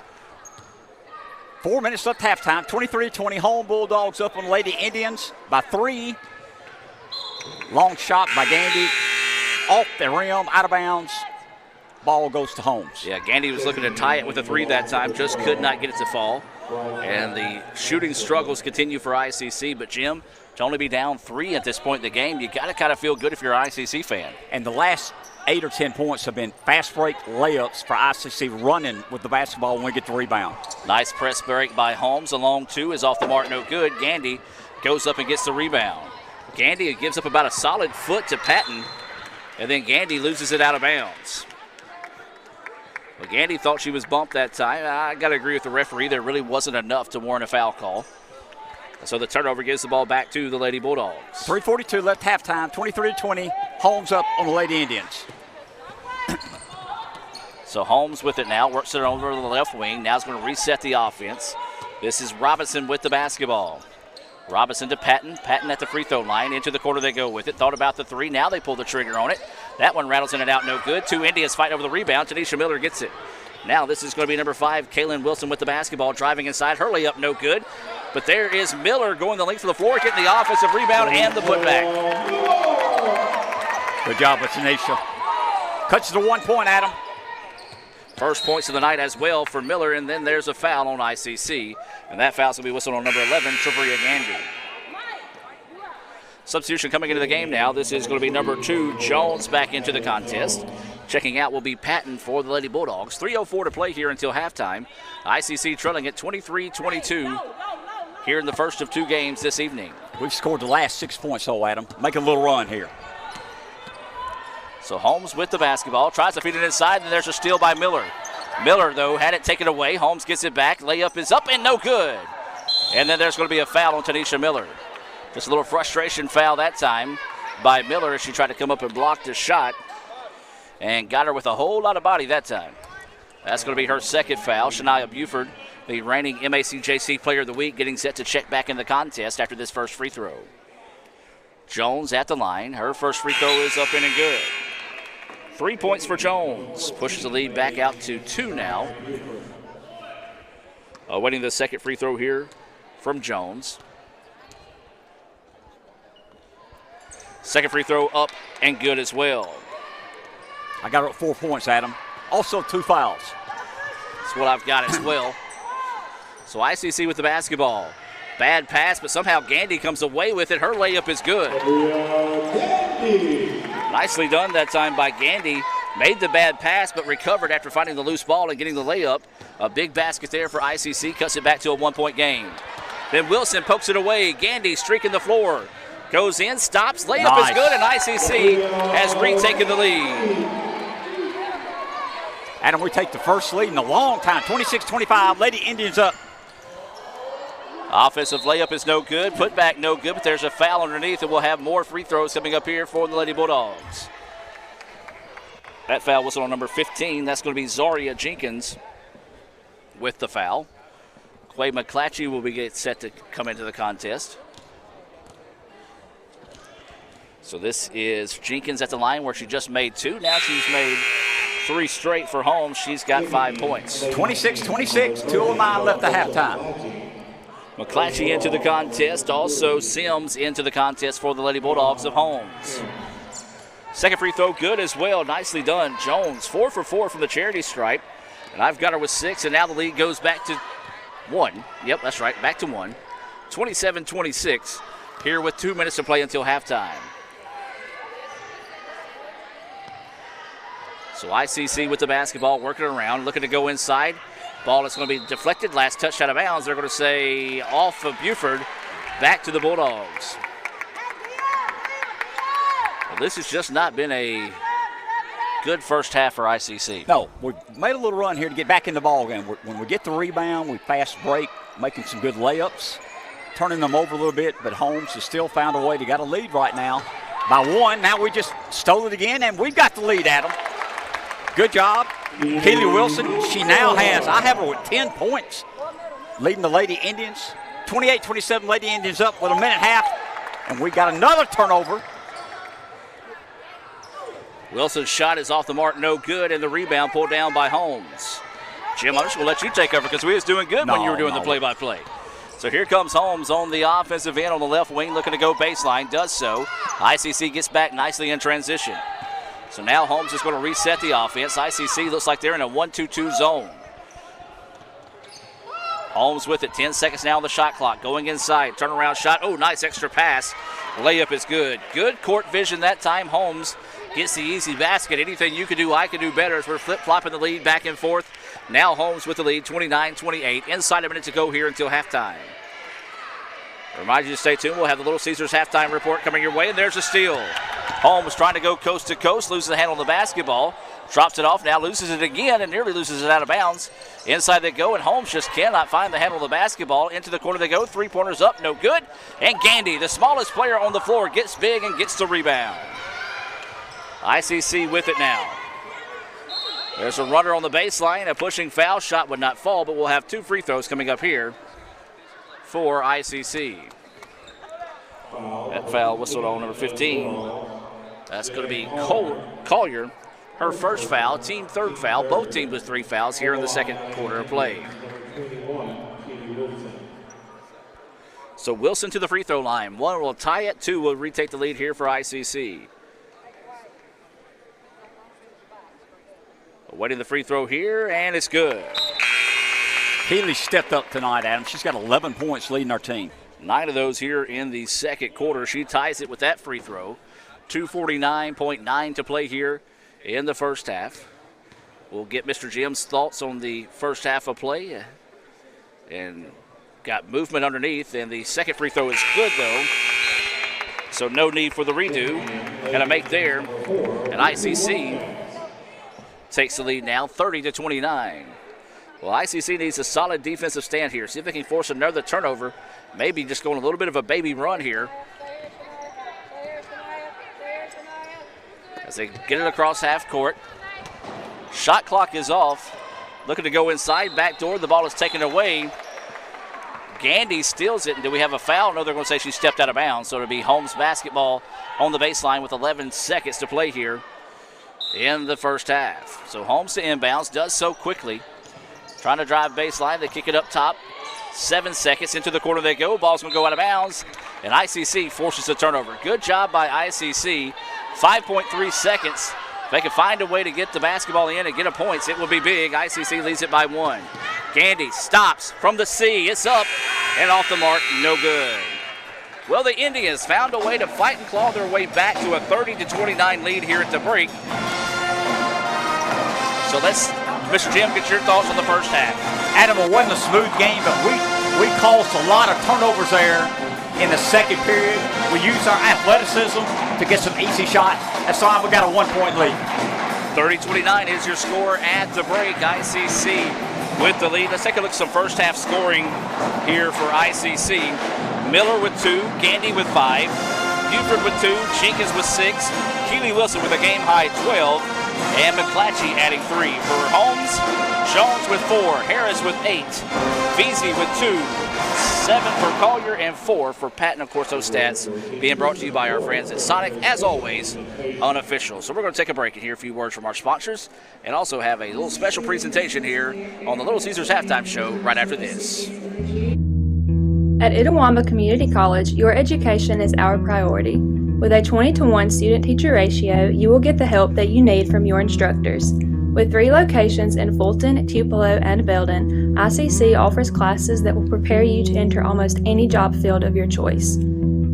4 minutes left halftime. 23-20. Home Bulldogs up on Lady Indians by 3. Long shot by Gandy. Off the rim, out of bounds. Ball goes to Holmes. Yeah, Gandy was looking to tie it with a 3 that time. Just could not get it to fall. And the shooting struggles continue for ICC. But, Jim, to only be down 3 at this point in the game, you got to kind of feel good if you're an ICC fan. And the last 8 or 10 points have been fast break layups for ICC running with the basketball when we get the rebound. Nice press break by Holmes. A long 2 is off the mark, no good. Gandy goes up and gets the rebound. Gandy gives up about a solid foot to Patton, and then Gandy loses it out of bounds. Well, Gandy thought she was bumped that time. I got to agree with the referee. There really wasn't enough to warrant a foul call. So the turnover gives the ball back to the Lady Bulldogs. 3:42 left halftime, 23-20. Holmes up on the Lady Indians. So Holmes with it now, works it over to the left wing. Now he's going to reset the offense. This is Robinson with the basketball. Robinson to Patton. Patton at the free throw line. Into the corner they go with it. Thought about the 3. Now they pull the trigger on it. That one rattles in and out, no good. 2 Indians fight over the rebound. Tanisha Miller gets it. Now this is going to be number 5, Kaylin Wilson with the basketball. Driving inside. Her layup, no good. But there is Miller going the length of the floor, getting the offensive rebound and the putback. Good job with Tanisha. Cuts to 1 point, Adam. First points of the night as well for Miller, and then there's a foul on ICC. And that foul's going to be whistled on number 11, Trivia Gandy. Substitution coming into the game now. This is going to be number 2, Jones, back into the contest. Checking out will be Patton for the Lady Bulldogs. 3:04 to play here until halftime. ICC trailing at 23-22 here in the first of 2 games this evening. We've scored the last 6 points, though, Adam. Make a little run here. So Holmes with the basketball, tries to feed it inside, and there's a steal by Miller. Miller, though, had it taken away. Holmes gets it back. Layup is up and no good. And then there's going to be a foul on Tanisha Miller. Just a little frustration foul that time by Miller as she tried to come up and block the shot and got her with a whole lot of body that time. That's going to be her second foul. Shania Buford, the reigning MACJC Player of the Week, getting set to check back in the contest after this first free throw. Jones at the line. Her first free throw is up in and good. 3 points for Jones. Pushes the lead back out to 2 now. Awaiting the second free throw here from Jones. Second free throw up and good as well. I got her at 4 points, Adam. Also 2 fouls. That's what I've got as well. So ICC with the basketball. Bad pass, but somehow Gandy comes away with it. Her layup is good. Nicely done that time by Gandy. Made the bad pass, but recovered after finding the loose ball and getting the layup. A big basket there for ICC. Cuts it back to a 1-point game. Then Wilson pokes it away. Gandy streaking the floor. Goes in, stops. Layup is good, and ICC has retaken the lead. Adam, we take the first lead in a long time. 26-25. Lady Indians up. Offensive layup is no good. Putback no good, but there's a foul underneath, and we'll have more free throws coming up here for the Lady Bulldogs. That foul whistle on number 15. That's going to be Zaria Jenkins with the foul. Quay McClatchy will be set to come into the contest. So this is Jenkins at the line where she just made 2. Now she's made 3 straight for Holmes. She's got 5 points. 26-26, 2:09 left at halftime. McClatchy into the contest. Also Sims into the contest for the Lady Bulldogs of Holmes. Second free throw good as well. Nicely done. Jones 4 for 4 from the charity stripe. And I've got her with 6, and now the lead goes back to 1. Yep, that's right, back to 1. 27-26 here with 2 minutes to play until halftime. So ICC with the basketball, working around, looking to go inside. Ball is going to be deflected. Last touch out of bounds. They're going to say off of Buford. Back to the Bulldogs. Well, this has just not been a good first half for ICC. No, we made a little run here to get back in the ball game. When we get the rebound, we fast break, making some good layups. turning them over a little bit, but Holmes has still found a way. They got a lead right now by 1. Now we just stole it again, and we've got the lead, Adam. Good job. Keely Wilson, she now has, I have her with 10 points, leading the Lady Indians. 28-27 Lady Indians up with a minute and a half, and we got another turnover. Wilson's shot is off the mark, no good, and the rebound pulled down by Holmes. Jim, I'm just going to let you take over because we was doing good when you were doing the play-by-play. So here comes Holmes on the offensive end on the left wing, looking to go baseline, does so. ICC gets back nicely in transition. So now Holmes is going to reset the offense. ICC looks like they're in a 1-2-2 zone. Holmes with it, 10 seconds now on the shot clock, going inside, turnaround shot. Oh, nice extra pass. Layup is good. Good court vision that time. Holmes gets the easy basket. Anything you can do, I can do better as we're flip-flopping the lead back and forth. Now Holmes with the lead, 29-28. Inside a minute to go here until halftime. Remind you to stay tuned. We'll have the Little Caesars halftime report coming your way, and there's a steal. Holmes trying to go coast to coast, loses the handle on the basketball, drops it off, now loses it again and nearly loses it out of bounds. Inside they go, and Holmes just cannot find the handle of the basketball. Into the corner they go, three-pointers up, no good. And Gandy, the smallest player on the floor, gets big and gets the rebound. ICC with it now. There's a runner on the baseline, a pushing foul. Shot would not fall, but we'll have 2 free throws coming up here for ICC. That foul whistled on number 15. That's going to be Collier. Her first foul, team third foul. Both teams with 3 fouls here in the second quarter of play. So Wilson to the free throw line. 1 will tie it, 2 will retake the lead here for ICC. Awaiting the free throw here, and it's good. Keely stepped up tonight, Adam. She's got 11 points leading our team. 9 of those here in the second quarter. She ties it with that free throw. 2:49.9 to play here in the first half. We'll get Mr. Jim's thoughts on the first half of play. And got movement underneath, and the second free throw is good, though. So no need for the redo. And a make there. And ICC takes the lead now, 30-29. Well, ICC needs a solid defensive stand here. See if they can force another turnover. Maybe just going a little bit of a baby run here. As they get it across half court. Shot clock is off. Looking to go inside, back door. The ball is taken away. Gandy steals it. And do we have a foul? No, they're going to say she stepped out of bounds. So it'll be Holmes basketball on the baseline with 11 seconds to play here in the first half. So Holmes to inbounds, does so quickly. Trying to drive baseline. They kick it up top. 7 seconds into the corner they go. Ball's going to go out of bounds. And ICC forces a turnover. Good job by ICC. 5.3 seconds. If they can find a way to get the basketball in and get a points, it will be big. ICC leads it by 1. Gandy stops from the C. It's up and off the mark. No good. Well, the Indians found a way to fight and claw their way back to a 30-29 lead here at the break. So let's, Mr. Jim, get your thoughts on the first half. Adam, it wasn't a smooth game, but we caused a lot of turnovers there in the second period. We used our athleticism to get some easy shots. That's why we got a 1-point lead. 30-29 is your score at the break. ICC with the lead. Let's take a look at some first half scoring here for ICC. Miller with 2, Gandy with 5, Buford with 2, Jenkins with 6, Keely Wilson with a game high 12, and McClatchy adding 3. For Holmes, Jones with 4, Harris with 8, Veazey with 2, 7 for Collier, and 4 for Patton. Of course, those stats being brought to you by our friends at Sonic, as always, unofficial. So we're going to take a break and hear a few words from our sponsors, and also have a little special presentation here on the Little Caesars Halftime Show right after this. At Itawamba Community College, your education is our priority. With a 20-to-1 student-teacher ratio, you will get the help that you need from your instructors. With 3 locations in Fulton, Tupelo, and Belden, ICC offers classes that will prepare you to enter almost any job field of your choice.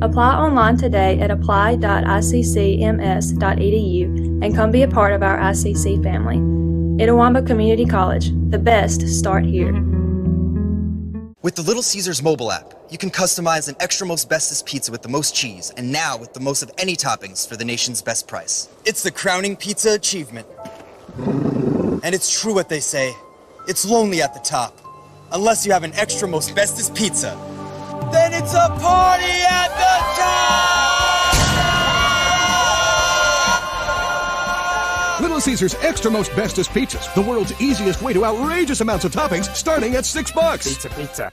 Apply online today at apply.iccms.edu and come be a part of our ICC family. Itawamba Community College, the best start here. With the Little Caesars mobile app, you can customize an extra most bestest pizza with the most cheese, and now with the most of any toppings for the nation's best price. It's the crowning pizza achievement. And it's true what they say, it's lonely at the top, unless you have an extra most bestest pizza. then it's a party at the top! Little Caesars Extra Most Bestest Pizzas, the world's easiest way to outrageous amounts of toppings, starting at $6. Pizza, pizza.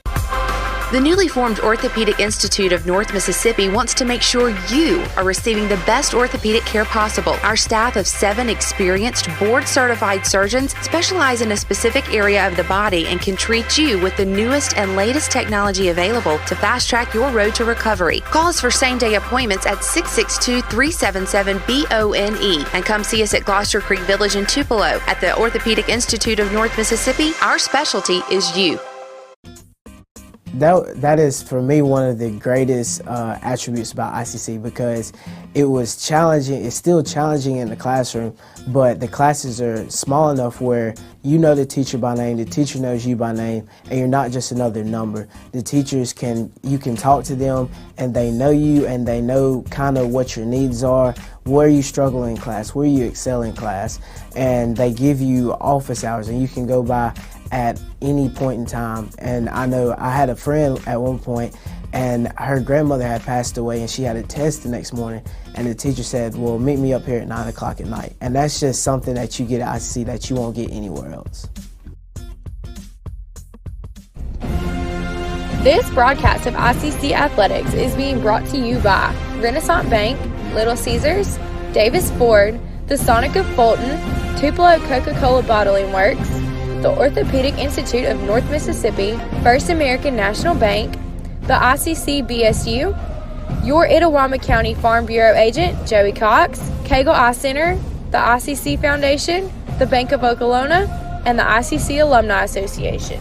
The newly formed Orthopedic Institute of North Mississippi wants to make sure you are receiving the best orthopedic care possible. Our staff of 7 experienced, board-certified surgeons specialize in a specific area of the body and can treat you with the newest and latest technology available to fast-track your road to recovery. Call us for same-day appointments at 662-377-BONE and come see us at Gloucester Creek Village in Tupelo. At the Orthopedic Institute of North Mississippi, our specialty is you. That is, for me, one of the greatest attributes about ICC, because it was challenging. It's still challenging in the classroom, but the classes are small enough where you know the teacher by name, the teacher knows you by name, and you're not just another number. The teachers you can talk to them, and they know you, and they know kind of what your needs are, where you struggle in class, where you excel in class, and they give you office hours, and you can go by at any point in time. And I know I had a friend at one point, and her grandmother had passed away, and she had a test the next morning, and the teacher said, well, meet me up here at 9 o'clock at night. And that's just something that you get at ICC that you won't get anywhere else. This broadcast of ICC Athletics is being brought to you by Renaissance Bank, Little Caesars, Davis Ford, the Sonic of Fulton, Tupelo Coca-Cola Bottling Works, the Orthopedic Institute of North Mississippi, First American National Bank, the ICC BSU, your Itawamba County Farm Bureau agent, Joey Cox, Cagle Eye Center, the ICC Foundation, the Bank of Okolona, and the ICC Alumni Association.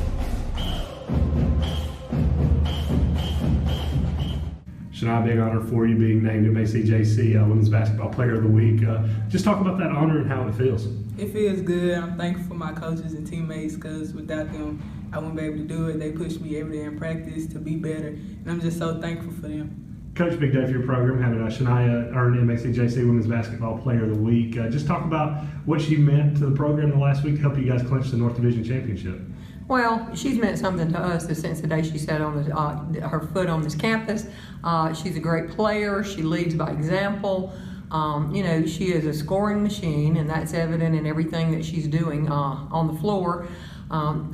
Shania, big honor for you being named MACJC Women's Basketball Player of the Week. Just talk about that honor and how it feels. It feels good. I'm thankful for my coaches and teammates, because without them, I wouldn't be able to do it. They push me every day in practice to be better, and I'm just so thankful for them. Coach, big day for your program, having Shania earn MACJC Women's Basketball Player of the Week. Just talk about what she meant to the program the last week to help you guys clinch the North Division Championship. Well, she's meant something to us since the day she set on her foot on this campus. She's a great player. She leads by example. She is a scoring machine, and that's evident in everything that she's doing on the floor.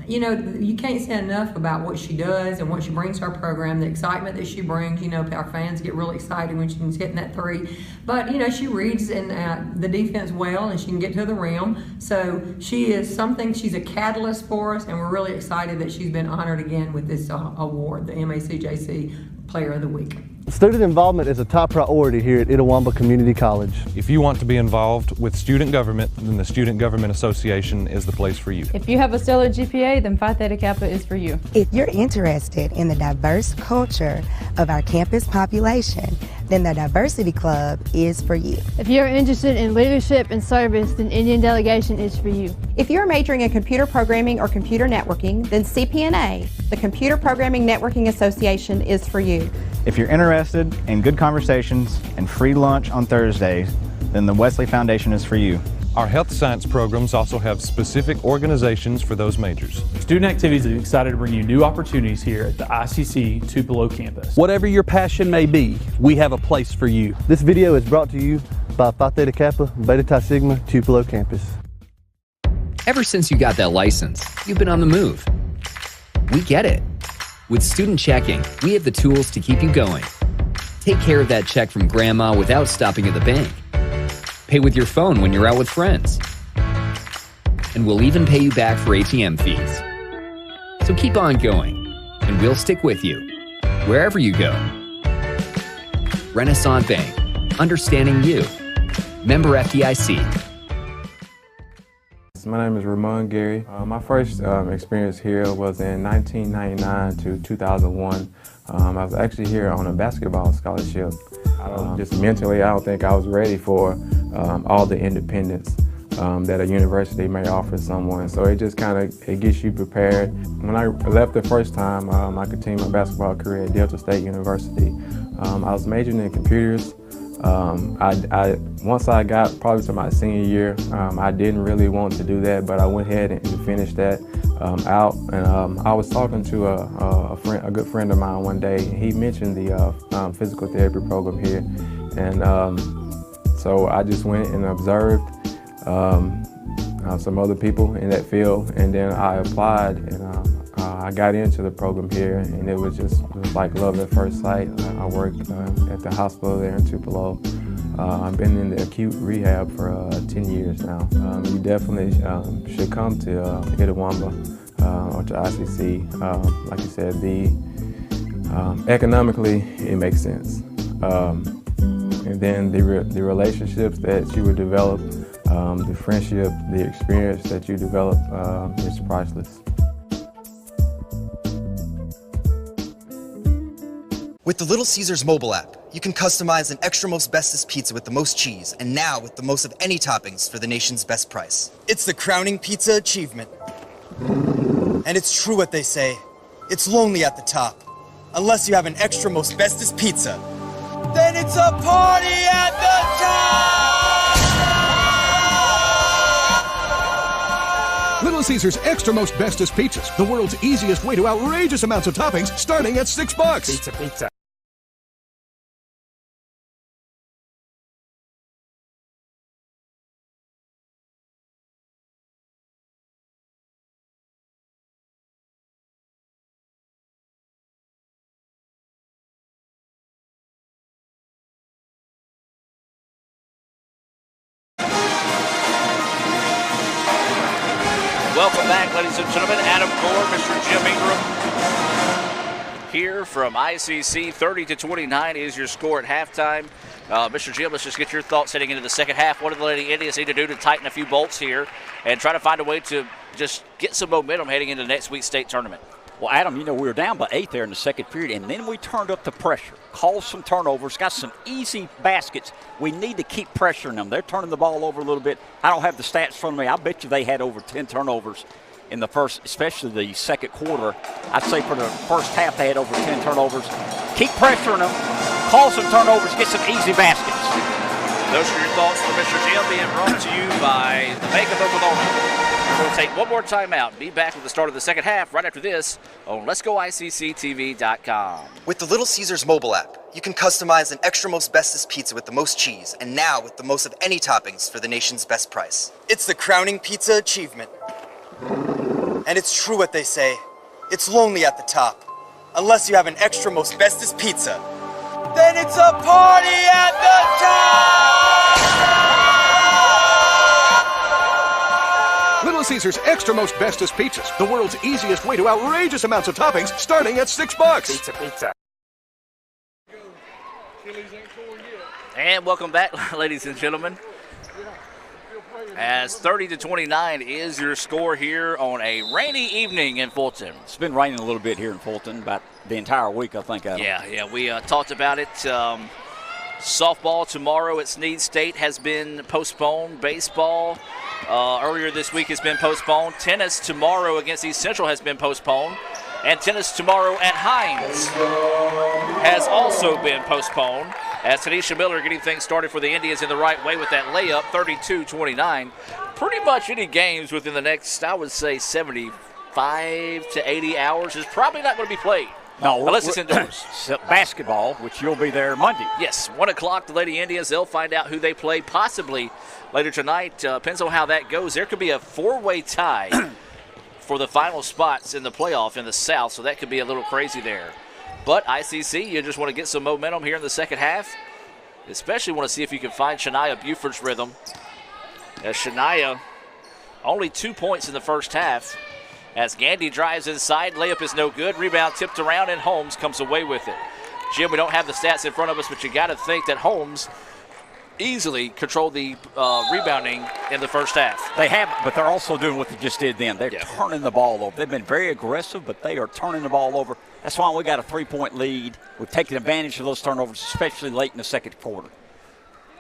You can't say enough about what she does and what she brings to our program, the excitement that she brings. Our fans get really excited when she's hitting that three. But, she reads the defense well, and she can get to the rim. So she is something, she's a catalyst for us, and we're really excited that she's been honored again with this award, the MACJC Player of the Week. Student involvement is a top priority here at Itawamba Community College. If you want to be involved with student government, then the Student Government Association is the place for you. If you have a stellar GPA, then Phi Theta Kappa is for you. If you're interested in the diverse culture of our campus population, then the Diversity Club is for you. If you're interested in leadership and service, then Indian Delegation is for you. If you're majoring in computer programming or computer networking, then CPNA, the Computer Programming Networking Association, is for you. If you're interested in good conversations and free lunch on Thursdays, then the Wesley Foundation is for you. Our health science programs also have specific organizations for those majors. Student Activities is excited to bring you new opportunities here at the ICC Tupelo campus. Whatever your passion may be, we have a place for you. This video is brought to you by Phi Theta Kappa, Beta Chi Sigma, Tupelo campus. Ever since you got that license, you've been on the move. We get it. With Student Checking, we have the tools to keep you going. Take care of that check from grandma without stopping at the bank. Pay with your phone when you're out with friends. And we'll even pay you back for ATM fees. So keep on going, and we'll stick with you, wherever you go. Renaissance Bank, understanding you. Member FDIC. My name is Ramon Gary. My first experience here was in 1999 to 2001. I was actually here on a basketball scholarship. Just mentally, I don't think I was ready for all the independence that a university may offer someone. So it just it gets you prepared. When I left the first time, I continued my basketball career at Delta State University. I was majoring in computers. Once I got probably to my senior year, I didn't really want to do that, but I went ahead and finished that out. And I was talking to a good friend of mine one day. He mentioned the physical therapy program here, and so I just went and observed some other people in that field, and then I applied, and I got into the program here, and it was like love at first sight. I work at the hospital there in Tupelo. I've been in the acute rehab for 10 years now. You definitely should come to Itawamba or to ICC. Like you said, economically, it makes sense. And then the relationships that you would develop, the friendship, the experience that you develop is priceless. With the Little Caesars mobile app, you can customize an extra most bestest pizza with the most cheese, and now with the most of any toppings for the nation's best price. It's the crowning pizza achievement. And it's true what they say, it's lonely at the top. Unless you have an extra most bestest pizza. Then it's a party at the top! Little Caesars Extra Most Bestest Pizzas, the world's easiest way to outrageous amounts of toppings, starting at $6. Pizza. Welcome back, ladies and gentlemen. Adam Gore, Mr. Jim Ingram, here from ICC. 30-29 is your score at halftime. Mr. Jim, let's just get your thoughts heading into the second half. What do the Lady Indians need to do to tighten a few bolts here and try to find a way to just get some momentum heading into next week's state tournament? Well, Adam, we were down by 8 there in the second period, and then we turned up the pressure, caused some turnovers, got some easy baskets. We need to keep pressuring them. They're turning the ball over a little bit. I don't have the stats in front of me. I bet you they had over 10 turnovers in the first, especially the second quarter. I'd say for the first half they had over 10 turnovers. Keep pressuring them, cause some turnovers, get some easy baskets. Those are your thoughts from Mr. Jim, being brought to you by the Bank of Oklahoma. We'll take one more timeout and be back with the start of the second half right after this on Let'sGoICCTV.com. With the Little Caesars mobile app, you can customize an extra most bestest pizza with the most cheese, and now with the most of any toppings for the nation's best price. It's the crowning pizza achievement. And it's true what they say, it's lonely at the top. Unless you have an extra most bestest pizza. Then it's a party at the top! Little Caesars Extra Most Bestest Pizzas, the world's easiest way to outrageous amounts of toppings, starting at $6. Pizza. And welcome back, ladies and gentlemen. As 30-29 is your score here on a rainy evening in Fulton. It's been raining a little bit here in Fulton, about the entire week, I think. Adam. Yeah, we talked about it. Softball tomorrow at Snead State has been postponed. Baseball earlier this week has been postponed. Tennis tomorrow against East Central has been postponed. And tennis tomorrow at Hines has also been postponed. As Tanisha Miller getting things started for the Indians in the right way with that layup, 32-29. Pretty much any games within the next, I would say, 75 to 80 hours is probably not going to be played. No, unless it's indoors. Basketball, which you'll be there Monday. Yes, 1 o'clock, the Lady Indians, they'll find out who they play possibly later tonight. Depends on how that goes. There could be a 4-way tie for the final spots in the playoff in the South, so that could be a little crazy there. But ICC, you just want to get some momentum here in the second half. Especially want to see if you can find Shania Buford's rhythm. As Shania, only 2 points in the first half. As Gandy drives inside, layup is no good. Rebound tipped around, and Holmes comes away with it. Jim, we don't have the stats in front of us, but you got to think that Holmes easily controlled the rebounding in the first half. They have, but they're also doing what they just did then. They're turning the ball over. They've been very aggressive, but they are turning the ball over. That's why we got a 3-point lead. We've taken advantage of those turnovers, especially late in the second quarter.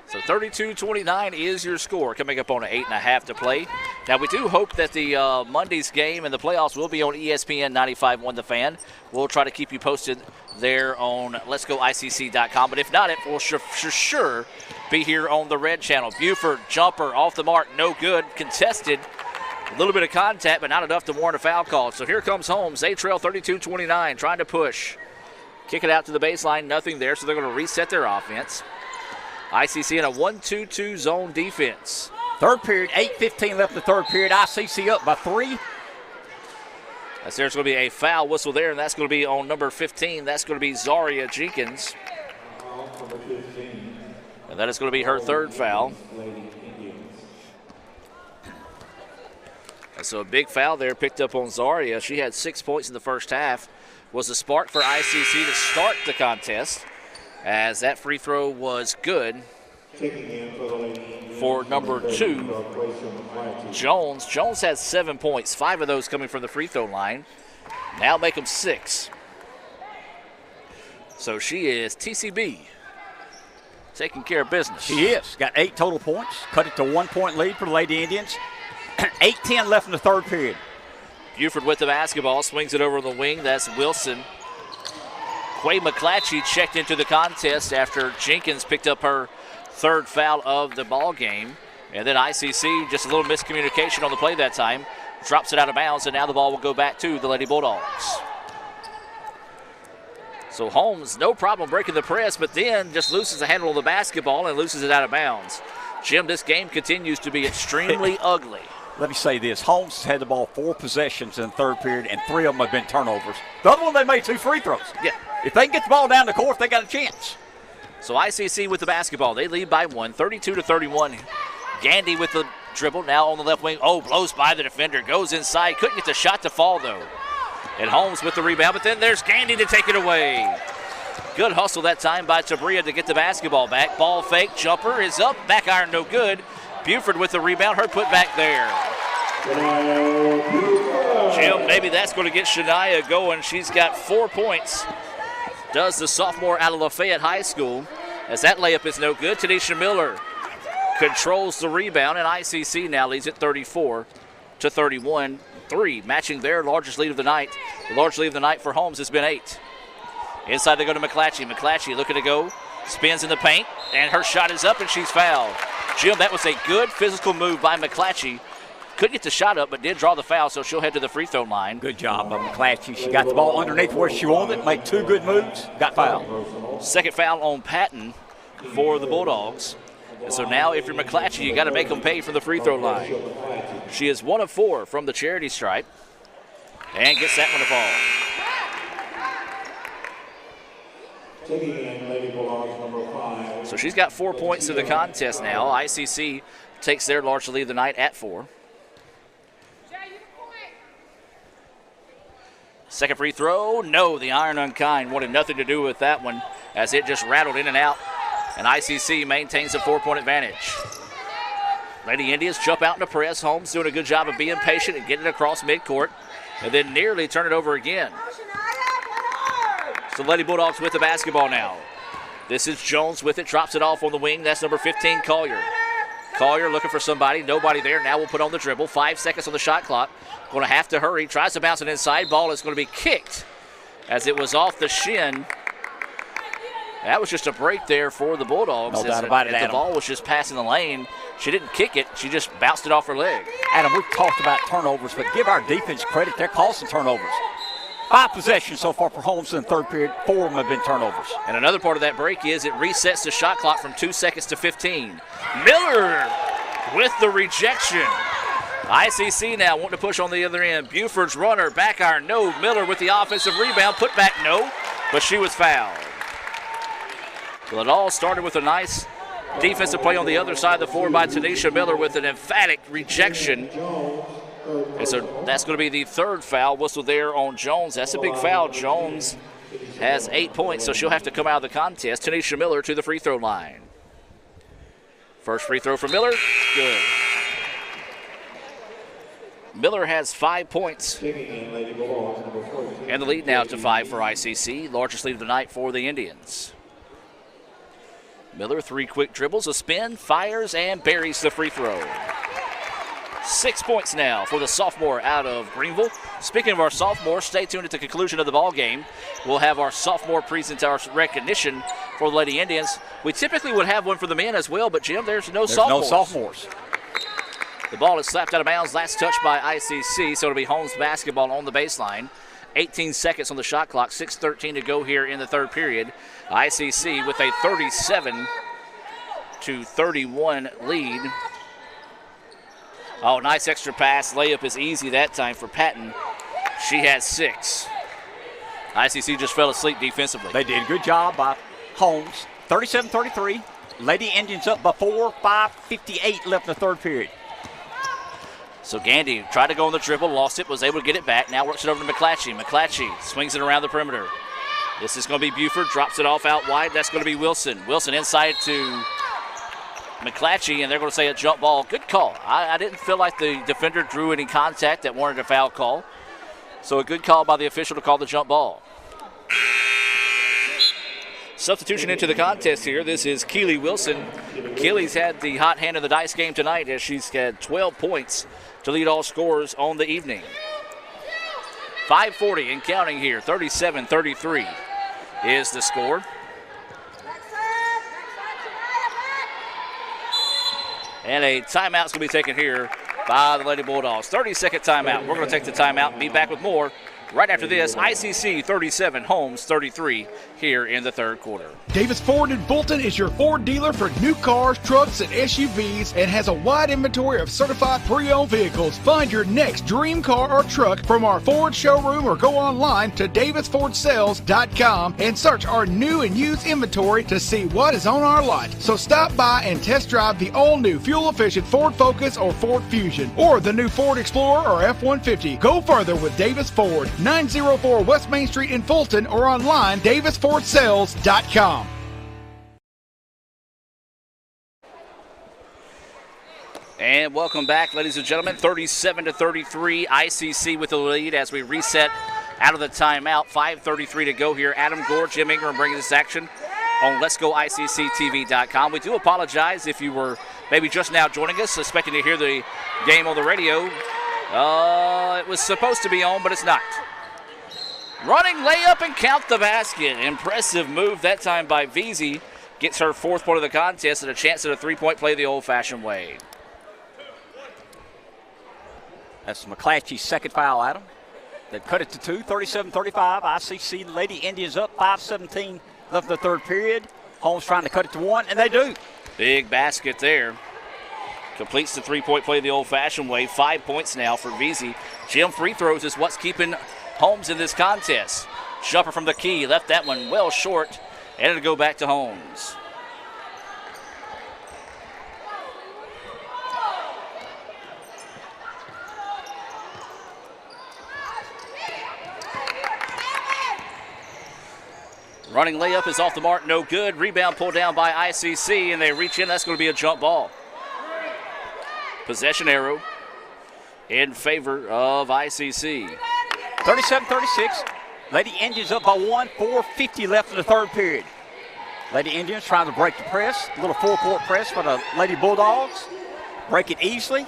So 32-29 is your score, coming up on an 8.5 to play. Now, we do hope that the Monday's game and the playoffs will be on ESPN 95.1 The Fan. We'll try to keep you posted there on letsgoicc.com. But if not, it will sure be here on the red channel. Buford, jumper, off the mark, no good. Contested, a little bit of contact, but not enough to warrant a foul call. So here comes Holmes. They trail 32-29, trying to push. Kick it out to the baseline, nothing there, so they're going to reset their offense. ICC in a 1-2-2 zone defense. Third period, 8:15 left in the third period. ICC up by 3. As there's going to be a foul whistle there, and that's going to be on number 15. That's going to be Zaria Jenkins. And that is going to be her third foul. And so a big foul there picked up on Zaria. She had 6 points in the first half. Was a spark for ICC to start the contest, as that free throw was good for number 2, Jones. Jones has 7 points, 5 of those coming from the free throw line. Now make them 6. So she is TCB, taking care of business. She is. Got 8 total points. Cut it to 1 point lead for the Lady Indians. 8:10 left in the third period. Buford with the basketball, swings it over the wing. That's Wilson. Quay McClatchy checked into the contest after Jenkins picked up her third foul of the ball game. And then ICC, just a little miscommunication on the play that time, drops it out of bounds, and now the ball will go back to the Lady Bulldogs. So Holmes, no problem breaking the press, but then just loses the handle of the basketball and loses it out of bounds. Jim, this game continues to be extremely ugly. Let me say this. Holmes had the ball 4 possessions in the third period, and 3 of them have been turnovers. The other one, they made 2 free throws. Yeah. If they can get the ball down the court, they got a chance. So ICC with the basketball. They lead by 1, 32-31. Gandy with the dribble, now on the left wing. Oh, blows by the defender, goes inside. Couldn't get the shot to fall, though. And Holmes with the rebound, but then there's Gandy to take it away. Good hustle that time by Tabria to get the basketball back. Ball fake, jumper is up, back iron no good. Buford with the rebound, her put back there. Jim, maybe that's going to get Shania going. She's got 4 points. Does the sophomore out of Lafayette High School, as that layup is no good. Tanisha Miller controls the rebound, and ICC now leads at 34-31. 3, matching their largest lead of the night. The largest lead of the night for Holmes has been 8. Inside they go to McClatchy. McClatchy looking to go, spins in the paint, and her shot is up, and she's fouled. Jim, that was a good physical move by McClatchy. Couldn't get the shot up, but did draw the foul, so she'll head to the free throw line. Good job by McClatchy. She got the ball underneath where she wanted it, made 2 good moves, got fouled. Second foul on Patton for the Bulldogs. And so now if you're McClatchy, you got to make them pay from the free throw line. She is 1 of 4 from the charity stripe and gets that one to fall. So she's got 4 points in the contest now. ICC takes their large lead of the night at 4. Second free throw, no, the Iron Unkind wanted nothing to do with that one as it just rattled in and out. And ICC maintains a 4-point advantage. Lady Indians jump out into press. Holmes doing a good job of being patient and getting it across midcourt, and then nearly turn it over again. So Lady Bulldogs with the basketball now. This is Jones with it, drops it off on the wing. That's number 15, Collier. Collier looking for somebody, nobody there. Now we'll put on the dribble. 5 seconds on the shot clock. Going to have to hurry. Tries to bounce it inside. Ball is going to be kicked as it was off the shin. That was just a break there for the Bulldogs. No doubt about it, Adam. The ball was just passing the lane. She didn't kick it. She just bounced it off her leg. Adam, we've talked about turnovers, but give our defense credit. They're causing turnovers. 5 possessions so far for Holmes in the third period. 4 of them have been turnovers. And another part of that break is it resets the shot clock from 2 seconds to 15. Miller with the rejection. ICC now wanting to push on the other end. Buford's runner, back iron, no. Miller with the offensive rebound, put back, no. But she was fouled. Well, it all started with a nice defensive play on the other side of the floor by Tanisha Miller with an emphatic rejection. And so that's going to be the third foul whistle there on Jones. That's a big foul. Jones has 8 points, so she'll have to come out of the contest. Tanisha Miller to the free throw line. First free throw for Miller, good. Miller has 5 points. And the lead now to 5 for ICC. Largest lead of the night for the Indians. Miller, 3 quick dribbles, a spin, fires, and buries the free throw. 6 points now for the sophomore out of Greenville. Speaking of our sophomore, stay tuned at the conclusion of the ball game. We'll have our sophomore recognition for the Lady Indians. We typically would have one for the men as well, but Jim, there's no sophomores. The ball is slapped out of bounds. Last touch by ICC, so it'll be Holmes basketball on the baseline. 18 seconds on the shot clock, 6:13 to go here in the third period. ICC with a 37-31 lead. Oh, nice extra pass. Layup is easy that time for Patton. She has 6. ICC just fell asleep defensively. They did. Good job by Holmes. 37-33. Lady Indians up by 4. 5:58 left in the third period. So Gandy tried to go on the dribble, lost it, was able to get it back. Now works it over to McClatchy. McClatchy swings it around the perimeter. This is going to be Buford, drops it off out wide. That's going to be Wilson. Wilson inside to McClatchy, and they're going to say a jump ball. Good call. I didn't feel like the defender drew any contact that warranted a foul call. So a good call by the official to call the jump ball. Substitution into the contest here. This is Keely Wilson. Keely's had the hot hand of the dice game tonight as she's had 12 points to lead all scorers on the evening. 5:40 and counting here. 37-33 is the score. And a timeout's going to be taken here by the Lady Bulldogs. 30-second timeout. We're going to take the timeout and be back with more right after this. ICC 37, Holmes 33 here in the third quarter. Davis Ford in Fulton is your Ford dealer for new cars, trucks, and SUVs and has a wide inventory of certified pre-owned vehicles. Find your next dream car or truck from our Ford showroom or go online to davisfordsales.com and search our new and used inventory to see what is on our lot. So stop by and test drive the all-new fuel-efficient Ford Focus or Ford Fusion or the new Ford Explorer or F-150. Go further with Davis Ford, 904 West Main Street in Fulton or online davisfordsales.com. And welcome back, ladies and gentlemen. 37-33, ICC with the lead as we reset out of the timeout. 5:33 to go here. Adam Gore, Jim Ingram bringing this action on Let'sGoICCTV.com. We do apologize if you were maybe just now joining us, expecting to hear the game on the radio. It was supposed to be on, but it's not. Running layup and count the basket. Impressive move that time by Veazey. Gets her 4th point of the contest and a chance at a 3-point play the old-fashioned way. That's McClatchy's second foul, Adam. They cut it to 2, 37-35. ICC Lady Indians up, 5:17 left in the third period. Holmes trying to cut it to 1, and they do. Big basket there. Completes the 3-point play the old-fashioned way. 5 points now for Veazey. Jim, free throws is what's keeping Holmes in this contest. Jumper from the key, left that one well short, and it'll go back to Holmes. Running layup is off the mark, no good. Rebound pulled down by ICC, and they reach in. That's going to be a jump ball. Possession arrow in favor of ICC. 37-36. Lady Indians up by 1, 4:50 left in the third period. Lady Indians trying to break the press. A little full-court press for the Lady Bulldogs. Break it easily.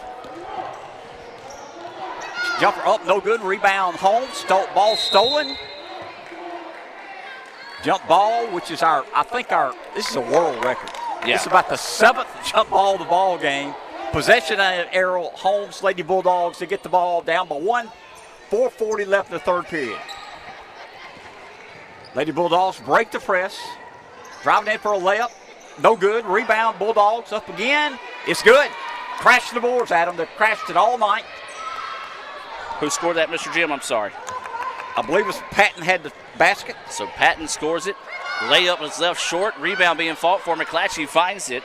Jumper up, no good. Rebound Holmes. Ball stolen. Jump ball, which is this is a world record. Yeah. It's about the 7th jump ball of the ball game. Possession arrow, Holmes, Lady Bulldogs to get the ball down by 1. 4:40 left in the third period. Lady Bulldogs break the press. Driving in for a layup. No good. Rebound, Bulldogs up again. It's good. Crashed the boards, Adam. They've crashed it all night. Who scored that, Mr. Jim? I'm sorry. I believe it was Patton had the basket. So Patton scores it. Layup was left short. Rebound being fought for. McClatchy finds it.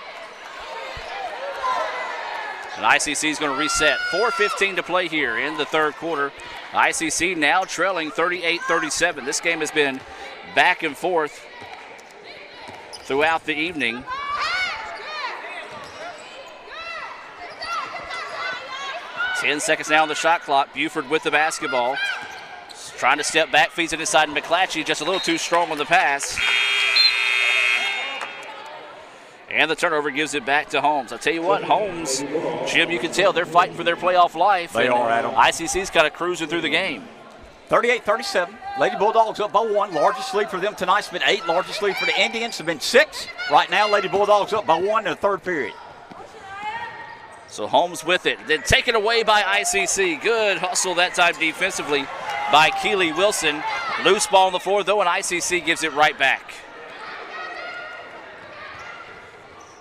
And ICC is going to reset. 4:15 to play here in the third quarter. ICC now trailing 38-37. This game has been back and forth throughout the evening. Ten seconds now on the shot clock. Buford with the basketball. Trying to step back, feeds it inside, and McClatchy just a little too strong on the pass. And the turnover gives it back to Holmes. I tell you what, Holmes, Jim, you can tell they're fighting for their playoff life. They are, Adam. ICC's kind of cruising through the game. 38-37. Lady Bulldogs up by 1. Largest lead for them tonight's been 8. Largest lead for the Indians have been 6. Right now, Lady Bulldogs up by 1 in the third period. So Holmes with it. Then taken away by ICC. Good hustle that time defensively by Keely Wilson. Loose ball on the floor, though, and ICC gives it right back.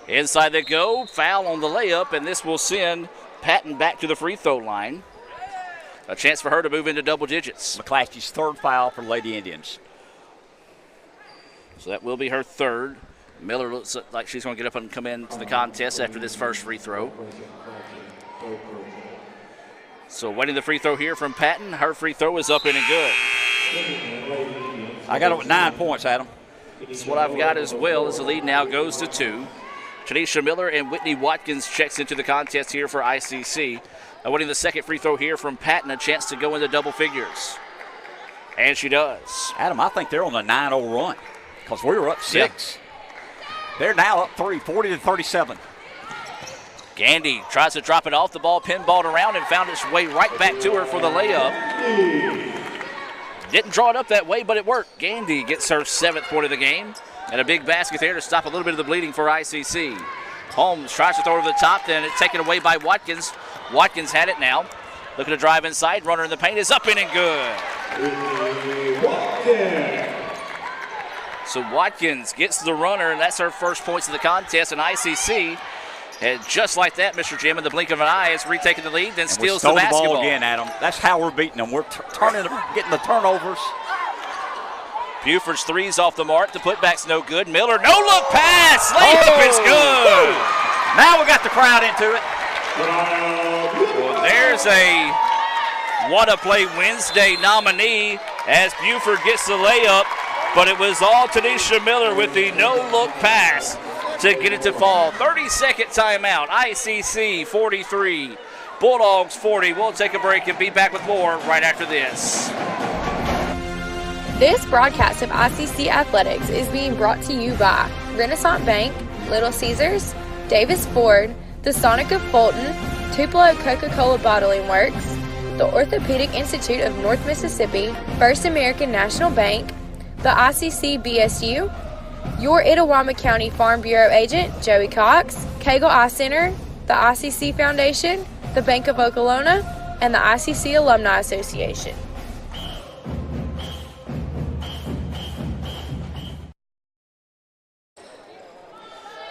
Inside they go. Foul on the layup, and this will send Patton back to the free throw line. A chance for her to move into double digits. McClatchy's third foul for Lady Indians. So that will be her third. Miller looks like she's going to get up and come into the contest after this first free throw. So waiting the free throw here from Patton. Her free throw is up in and good. I got it with 9 points, Adam. That's what I've got as well, as the lead now goes to 2. Tanisha Miller and Whitney Watkins checks into the contest here for ICC. Now winning the second free throw here from Patton, a chance to go into double figures. And she does. Adam, I think they're on a 9-0 run because we were up 6. Yeah. They're now up 3, 40-37. Gandy tries to drop it off the ball, pinballed around and found its way right back to her for the layup. Didn't draw it up that way, but it worked. Gandy gets her 7th point of the game. And a big basket there to stop a little bit of the bleeding for ICC. Holmes tries to throw it over the top, then it's taken away by Watkins. Watkins had it now. Looking to drive inside. Runner in the paint is up in and good. So Watkins gets the runner, and that's her first points of the contest. And ICC, and just like that, Mr. Jim, in the blink of an eye, has retaken the lead, then steals the basketball. The ball again, Adam. That's how we're beating them. We're getting the turnovers. Buford's three's off the mark. The putback's no good. Miller, no-look pass. Layup is good. Now we got the crowd into it. Well, there's a Wanna Play Wednesday nominee as Buford gets the layup, but it was all Tanisha Miller with the no-look pass to get it to fall. 30-second timeout. ICC 43, Bulldogs 40. We'll take a break and be back with more right after this. This broadcast of ICC Athletics is being brought to you by Renaissance Bank, Little Caesars, Davis Ford, the Sonic of Fulton, Tupelo Coca-Cola Bottling Works, the Orthopedic Institute of North Mississippi, First American National Bank, the ICC BSU, your Itawamba County Farm Bureau agent, Joey Cox, Cagle Eye Center, the ICC Foundation, the Bank of Okolona, and the ICC Alumni Association.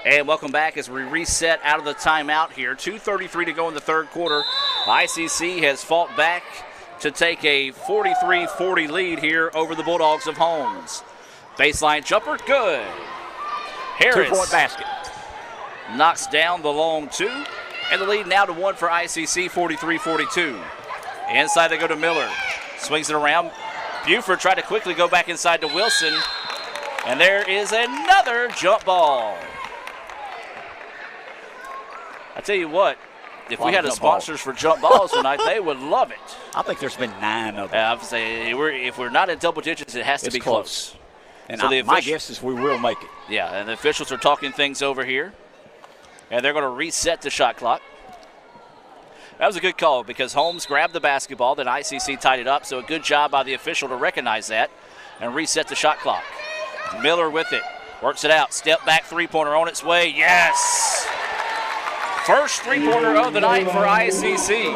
And welcome back as we reset out of the timeout here. 2:33 to go in the third quarter. ICC has fought back to take a 43-40 lead here over the Bulldogs of Holmes. Baseline jumper, good. Harris 2-point basket. Knocks down the long 2. And the lead now to 1 for ICC, 43-42. Inside they go to Miller. Swings it around. Buford tried to quickly go back inside to Wilson. And there is another jump ball. I tell you what, if we had a sponsors for jump balls tonight, they would love it. I think there's been 9 of them. I would say if we're not in double digits, it has to be close. And so my guess is we will make it. Yeah, and the officials are talking things over here. And they're going to reset the shot clock. That was a good call because Holmes grabbed the basketball, then ICC tied it up. So a good job by the official to recognize that and reset the shot clock. Miller with it, works it out. Step back three-pointer on its way. Yes! First three-pointer of the night for ICC.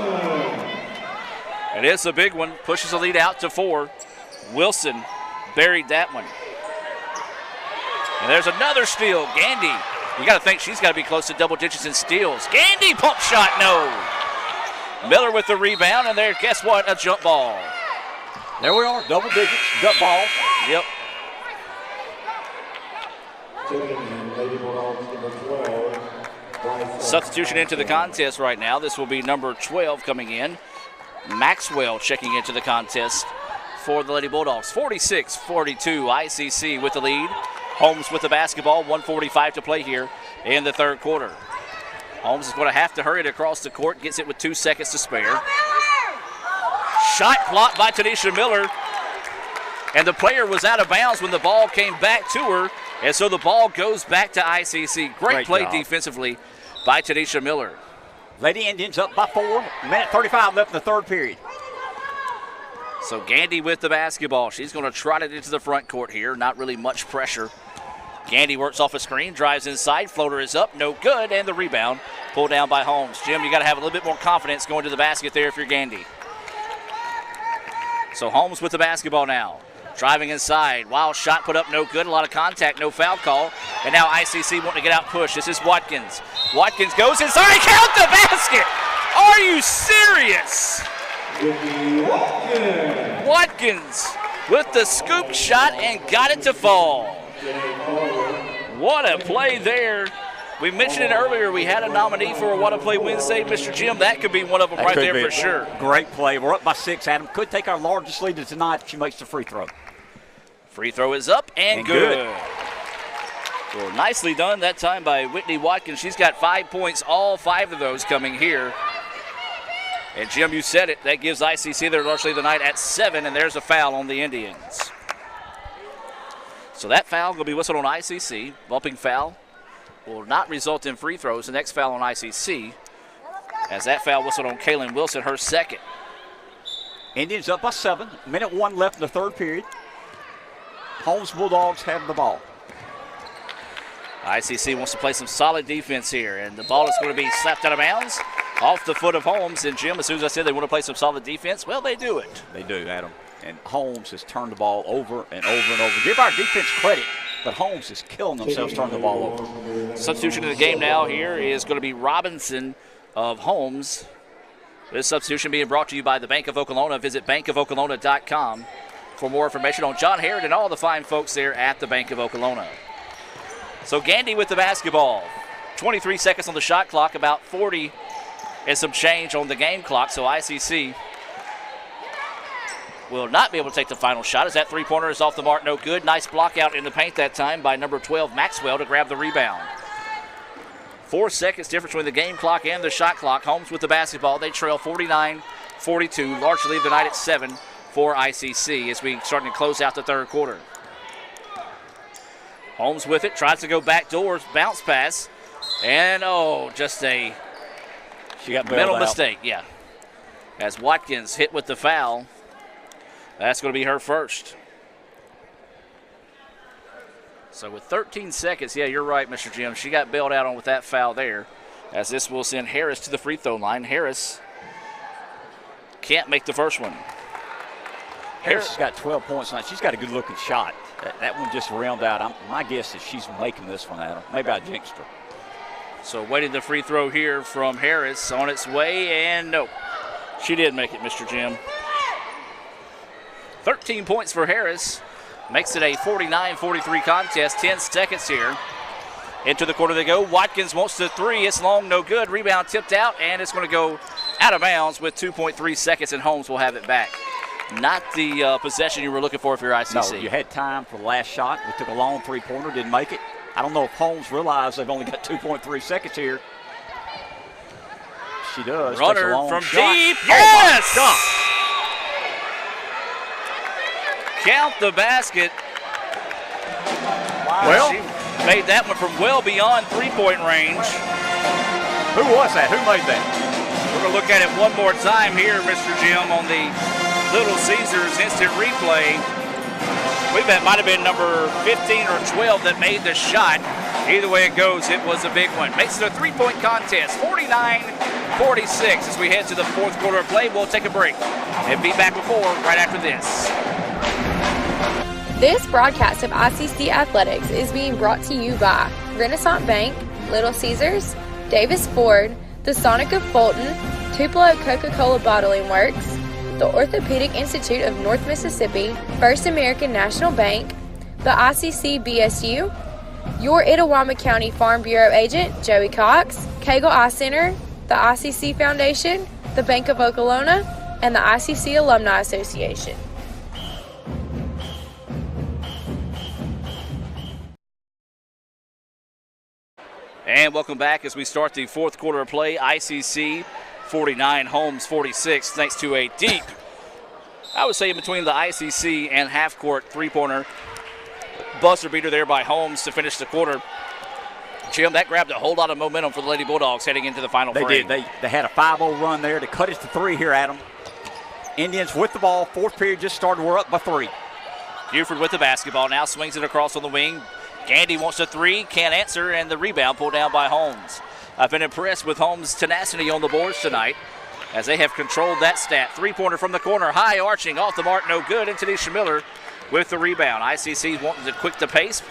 And it's a big one. Pushes the lead out to 4. Wilson buried that one. And there's another steal. Gandy, you got to think she's got to be close to double digits in steals. Gandy, pump shot, no. Miller with the rebound, and there, guess what? A jump ball. There we are, double digits, jump ball. Yep. Substitution into the contest right now. This will be number 12 coming in. Maxwell checking into the contest for the Lady Bulldogs. 46-42, ICC with the lead. Holmes with the basketball, 1:45 to play here in the third quarter. Holmes is going to have to hurry it across the court, gets it with 2 seconds to spare. Shot blocked by Tanisha Miller. And the player was out of bounds when the ball came back to her. And so the ball goes back to ICC. Great play job defensively by Tanisha Miller. Lady Indians up by 4. Minute 35 left in the third period. So Gandy with the basketball. She's going to trot it into the front court here. Not really much pressure. Gandy works off a screen, drives inside. Floater is up, no good, and the rebound pulled down by Holmes. Jim, you got to have a little bit more confidence going to the basket there if you're Gandy. So Holmes with the basketball now. Driving inside. Wild shot put up, no good. A lot of contact, no foul call. And now ICC wanting to get out push. This is Watkins. Watkins goes inside. Count the basket! Are you serious? Watkins with the scoop shot and got it to fall. What a play there. We mentioned it earlier. We had a nominee for a What a Play Wednesday, Mr. Jim. That could be one of them right there for sure. Great play. We're up by 6, Adam. Could take our largest lead of tonight if she makes the free throw. Free throw is up and good. Well, nicely done that time by Whitney Watkins. She's got 5 points, all 5 of those coming here. And, Jim, you said it. That gives ICC their largest lead of the night at 7, and there's a foul on the Indians. So that foul will be whistled on ICC. Bumping foul will not result in free throws. The next foul on ICC, as that foul whistled on Kaylin Wilson, her second. Indians up by 7. Minute 1 left in the third period. Holmes Bulldogs have the ball. ICC wants to play some solid defense here, and the ball is going to be slapped out of bounds off the foot of Holmes. And, Jim, as soon as I said they want to play some solid defense, well, they do it. They do, Adam. And Holmes has turned the ball over and over and over. Give our defense credit, but Holmes is killing themselves turning the ball over. Substitution in the game now here is going to be Robinson of Holmes. This substitution being brought to you by the Bank of Okolona. Visit bankofokolona.com for more information on John Harrod and all the fine folks there at the Bank of Okolona. So Gandy with the basketball. 23 seconds on the shot clock, about 40 and some change on the game clock. So ICC will not be able to take the final shot as that three-pointer is off the mark, no good. Nice block out in the paint that time by number 12, Maxwell, to grab the rebound. 4 seconds difference between the game clock and the shot clock. Holmes with the basketball. They trail 49-42, largely leave the night at 7 for ICC as we starting to close out the third quarter. Holmes with it, tries to go back doors, bounce pass, and just a mental mistake, yeah. As Watkins hit with the foul, that's going to be her first. So with 13 seconds, yeah, you're right, Mr. Jim. She got bailed out on with that foul there, as this will send Harris to the free throw line. Harris can't make the first one. Harris has got 12 points tonight. She's got a good-looking shot. That one just rounded out. My guess is she's making this one, Adam. Maybe I jinxed her. So waiting the free throw here from Harris on its way, and nope. She did make it, Mr. Jim. 13 points for Harris. Makes it a 49-43 contest. 10 seconds here. Into the corner they go. Watkins wants the three. It's long, no good. Rebound tipped out, and it's going to go out of bounds with 2.3 seconds, and Holmes will have it back. Not the possession you were looking for if you're ICC. No, you had time for the last shot. We took a long three-pointer, didn't make it. I don't know if Holmes realized they've only got 2.3 seconds here. She does. Runner from shot. Deep. Yes! Oh, count the basket. Wow. Well, she made that one from well beyond three-point range. Who was that? Who made that? We're going to look at it one more time here, Mr. Jim, on the Little Caesars instant replay. I believe that might have been number 15 or 12 that made the shot. Either way it goes, it was a big one. Makes it a three-point contest, 49-46. As we head to the fourth quarter of play, we'll take a break and be back with more right after this. This broadcast of ICC Athletics is being brought to you by Renaissance Bank, Little Caesars, Davis Ford, the Sonic of Fulton, Tupelo Coca-Cola Bottling Works, the Orthopedic Institute of North Mississippi, First American National Bank, the ICC BSU, your Itawamba County Farm Bureau agent, Joey Cox, Cagle Eye Center, the ICC Foundation, the Bank of Okolona, and the ICC Alumni Association. And welcome back as we start the fourth quarter of play. ICC 49, Holmes 46, thanks to a deep, I would say, in between the ICC and half-court three-pointer buzzer beater there by Holmes to finish the quarter. Jim, that grabbed a whole lot of momentum for the Lady Bulldogs heading into the final frame. They had a 5-0 run there to cut it to 3 here, Adam. Indians with the ball. Fourth period just started. We're up by 3. Buford with the basketball. Now swings it across on the wing. Gandy wants a 3. Can't answer. And the rebound pulled down by Holmes. I've been impressed with Holmes' tenacity on the boards tonight as they have controlled that stat. 3-pointer from the corner. High arching. Off the mark. No good. And Tanisha Miller with the rebound. ICC wanting to quick the pace,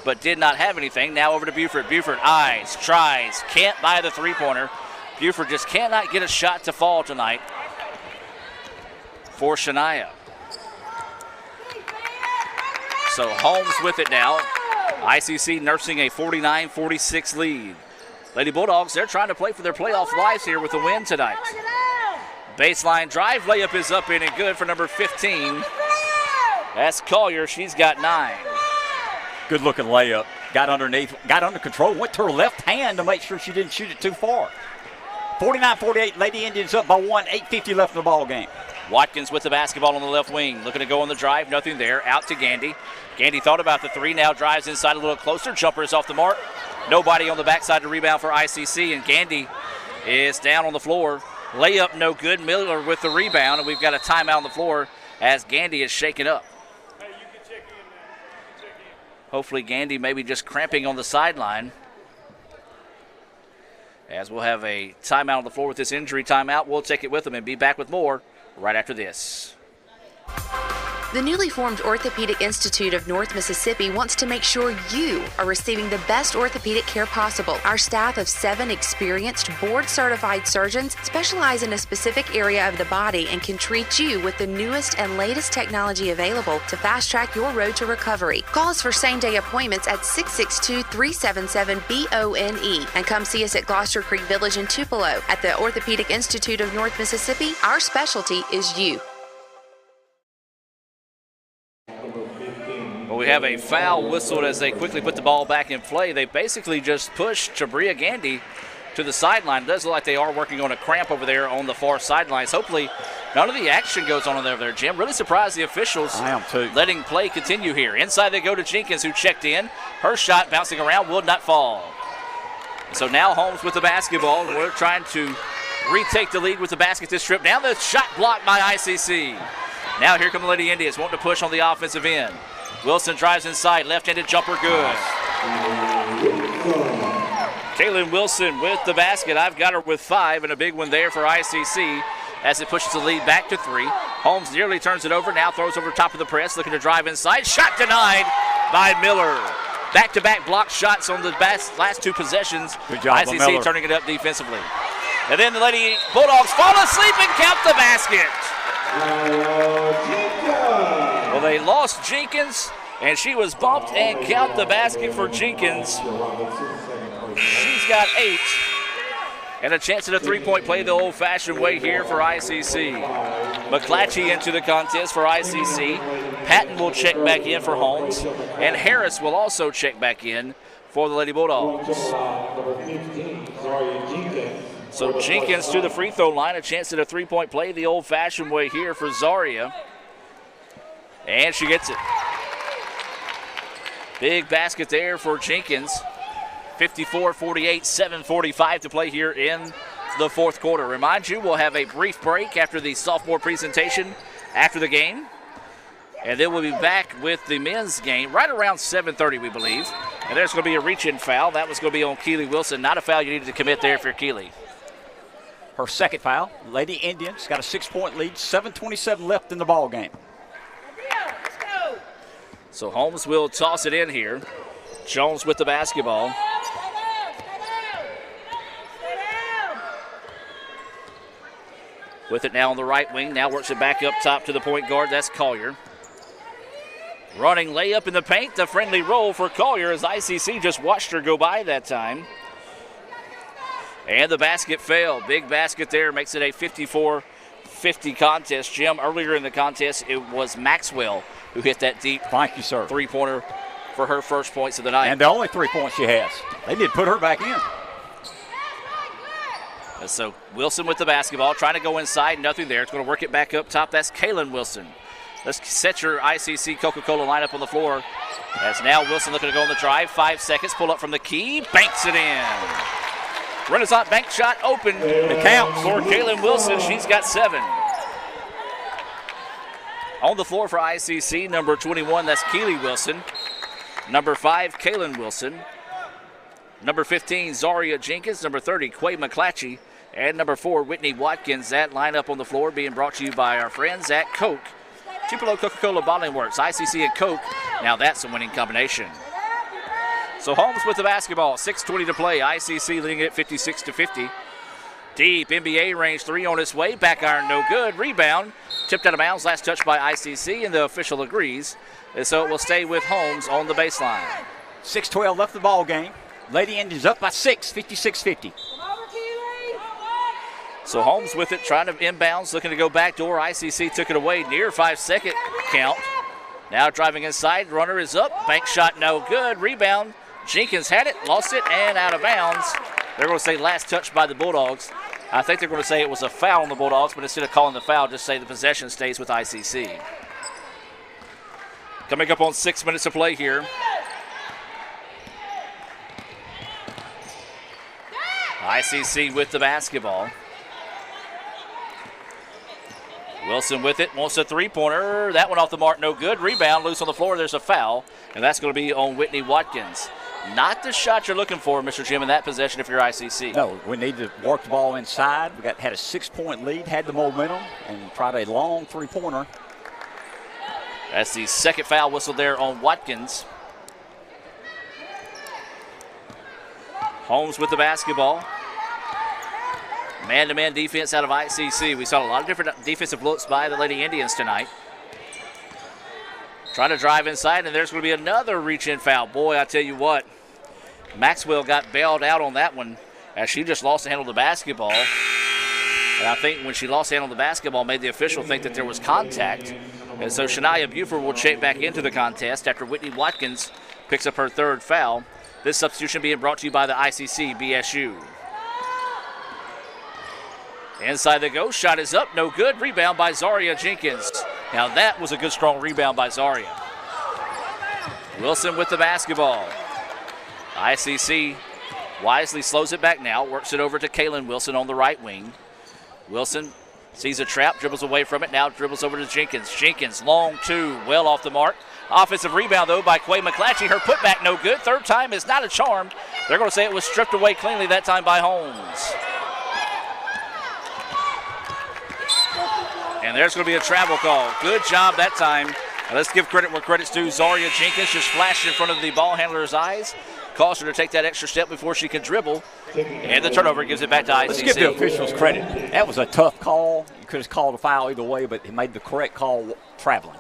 but did not have anything. Now over to Buford. Buford eyes, tries, can't buy the 3-pointer. Buford just cannot get a shot to fall tonight for Shania. So Holmes with it now. ICC nursing a 49-46 lead. Lady Bulldogs, they're trying to play for their playoff lives here with a win tonight. Baseline drive, layup is up in and good for number 15. That's Collier. She's got 9. Good looking layup. Got underneath, got under control, went to her left hand to make sure she didn't shoot it too far. 49-48, Lady Indians up by 1, 8:50 left in the ball game. Watkins with the basketball on the left wing, looking to go on the drive, nothing there. Out to Gandy. Gandy thought about the 3, now drives inside a little closer. Jumper is off the mark. Nobody on the backside to rebound for ICC, and Gandy is down on the floor. Layup no good. Miller with the rebound, and we've got a timeout on the floor as Gandy is shaken up. Hopefully Gandy maybe just cramping on the sideline. As we'll have a timeout on the floor with this injury timeout. We'll take it with them and be back with more right after this. The newly formed Orthopedic Institute of North Mississippi wants to make sure you are receiving the best orthopedic care possible. Our staff of 7 experienced, board-certified surgeons specialize in a specific area of the body and can treat you with the newest and latest technology available to fast-track your road to recovery. Call us for same-day appointments at 662-377-BONE and come see us at Gloucester Creek Village in Tupelo. At the Orthopedic Institute of North Mississippi, our specialty is you. Well, we have a foul whistled as they quickly put the ball back in play. They basically just pushed Tabria Gandy to the sideline. It does look like they are working on a cramp over there on the far sidelines. Hopefully none of the action goes on over there, Jim. Really surprised the officials. I am too. Letting play continue here. Inside they go to Jenkins, who checked in. Her shot bouncing around will not fall. So now Holmes with the basketball. We're trying to retake the lead with the basket this trip. Now the shot blocked by ICC. Now here come the Lady Indians wanting to push on the offensive end. Wilson drives inside, left-handed jumper good. Kaylin Wilson with the basket. I've got her with 5, and a big one there for ICC as it pushes the lead back to 3. Holmes nearly turns it over, now throws over top of the press, looking to drive inside. Shot denied by Miller. Back-to-back block shots on the last 2 possessions. Good job, ICC Miller. turning it up defensively. And then the Lady Bulldogs fall asleep and count the basket. Well, they lost Jenkins, and she was bumped and count the basket for Jenkins. She's got 8. And a chance at a 3-point play the old-fashioned way here for ICC. McClatchy into the contest for ICC. Patton will check back in for Holmes. And Harris will also check back in for the Lady Bulldogs. So Jenkins to the free throw line, a chance at a 3-point play the old-fashioned way here for Zaria. And she gets it. Big basket there for Jenkins. 54-48, 7:45 to play here in the 4th quarter. Remind you, we'll have a brief break after the sophomore presentation after the game. And then we'll be back with the men's game right around 7:30, we believe. And there's going to be a reach-in foul. That was going to be on Keely Wilson. Not a foul you needed to commit there for Keely. Her second foul. Lady Indians got a 6-point lead. 7:27 left in the ball game. So Holmes will toss it in here. Jones with the basketball. With it now on the right wing. Now works it back up top to the point guard. That's Collier. Running layup in the paint. The friendly roll for Collier as ICC just watched her go by that time. And the basket failed. Big basket there. Makes it a 54-50 contest. Jim, earlier in the contest, it was Maxwell who hit that deep three-pointer for her first points of the night. And the only 3 points she has. They did put her back in. And so Wilson with the basketball, trying to go inside, nothing there. It's going to work it back up top. That's Kaylin Wilson. Let's set your ICC Coca-Cola lineup on the floor. As now Wilson looking to go on the drive. 5 seconds. Pull up from the key. Banks it in. Renaissance bank shot open. The count for Kaylin Wilson. She's got 7. On the floor for ICC, number 21, that's Keely Wilson. Number 5, Kaylin Wilson. Number 15, Zaria Jenkins. Number 30, Quay McClatchy. And number 4, Whitney Watkins. That lineup on the floor being brought to you by our friends at Coke. Tupelo Coca-Cola Bottling Works, ICC and Coke. Now that's a winning combination. So Holmes with the basketball. 6:20 to play. ICC leading it 56-50. Deep NBA range 3 on its way. Back iron no good. Rebound. Tipped out of bounds. Last touch by ICC, and the official agrees. And so it will stay with Holmes on the baseline. 6:12 left the ball game. Lady Indians up by 6, 56-50. So Holmes with it, trying to inbounds, looking to go backdoor. ICC took it away, near 5-second count. Now driving inside, runner is up. Bank shot no good. Rebound. Jenkins had it, lost it, and out of bounds. They're going to say last touch by the Bulldogs. I think they're going to say it was a foul on the Bulldogs, but instead of calling the foul, just say the possession stays with ICC. Coming up on 6 minutes to play here. ICC with the basketball. Wilson with it, wants a three-pointer. That one off the mark, no good. Rebound, loose on the floor. There's a foul, and that's going to be on Whitney Watkins. Not the shot you're looking for, Mr. Jim, in that possession if you're ICC. No, we need to work the ball inside. We had a 6-point lead, had the momentum, and tried a long three-pointer. That's the second foul whistle there on Watkins. Holmes with the basketball. Man-to-man defense out of ICC. We saw a lot of different defensive looks by the Lady Indians tonight. Trying to drive inside, and there's going to be another reach-in foul. Boy, I tell you what, Maxwell got bailed out on that one as she just lost the handle of the basketball. And I think when she lost the handle of the basketball, made the official think that there was contact. And so Shania Buford will check back into the contest after Whitney Watkins picks up her third foul. This substitution being brought to you by the ICC BSU. Inside the go, shot is up, no good. Rebound by Zaria Jenkins. Now that was a good, strong rebound by Zaria. Wilson with the basketball. ICC wisely slows it back now, works it over to Kaylin Wilson on the right wing. Wilson sees a trap, dribbles away from it, now dribbles over to Jenkins. Jenkins, long two, well off the mark. Offensive rebound, though, by Quay McClatchy. Her putback no good. Third time is not a charm. They're going to say it was stripped away cleanly that time by Holmes. And there's going to be a travel call. Good job that time. Now let's give credit where credit's due. Zaria Jenkins just flashed in front of the ball handler's eyes. Caused her to take that extra step before she can dribble. And the turnover gives it back to ICC. Let's give the officials credit. That was a tough call. You could have called a foul either way, but he made the correct call traveling.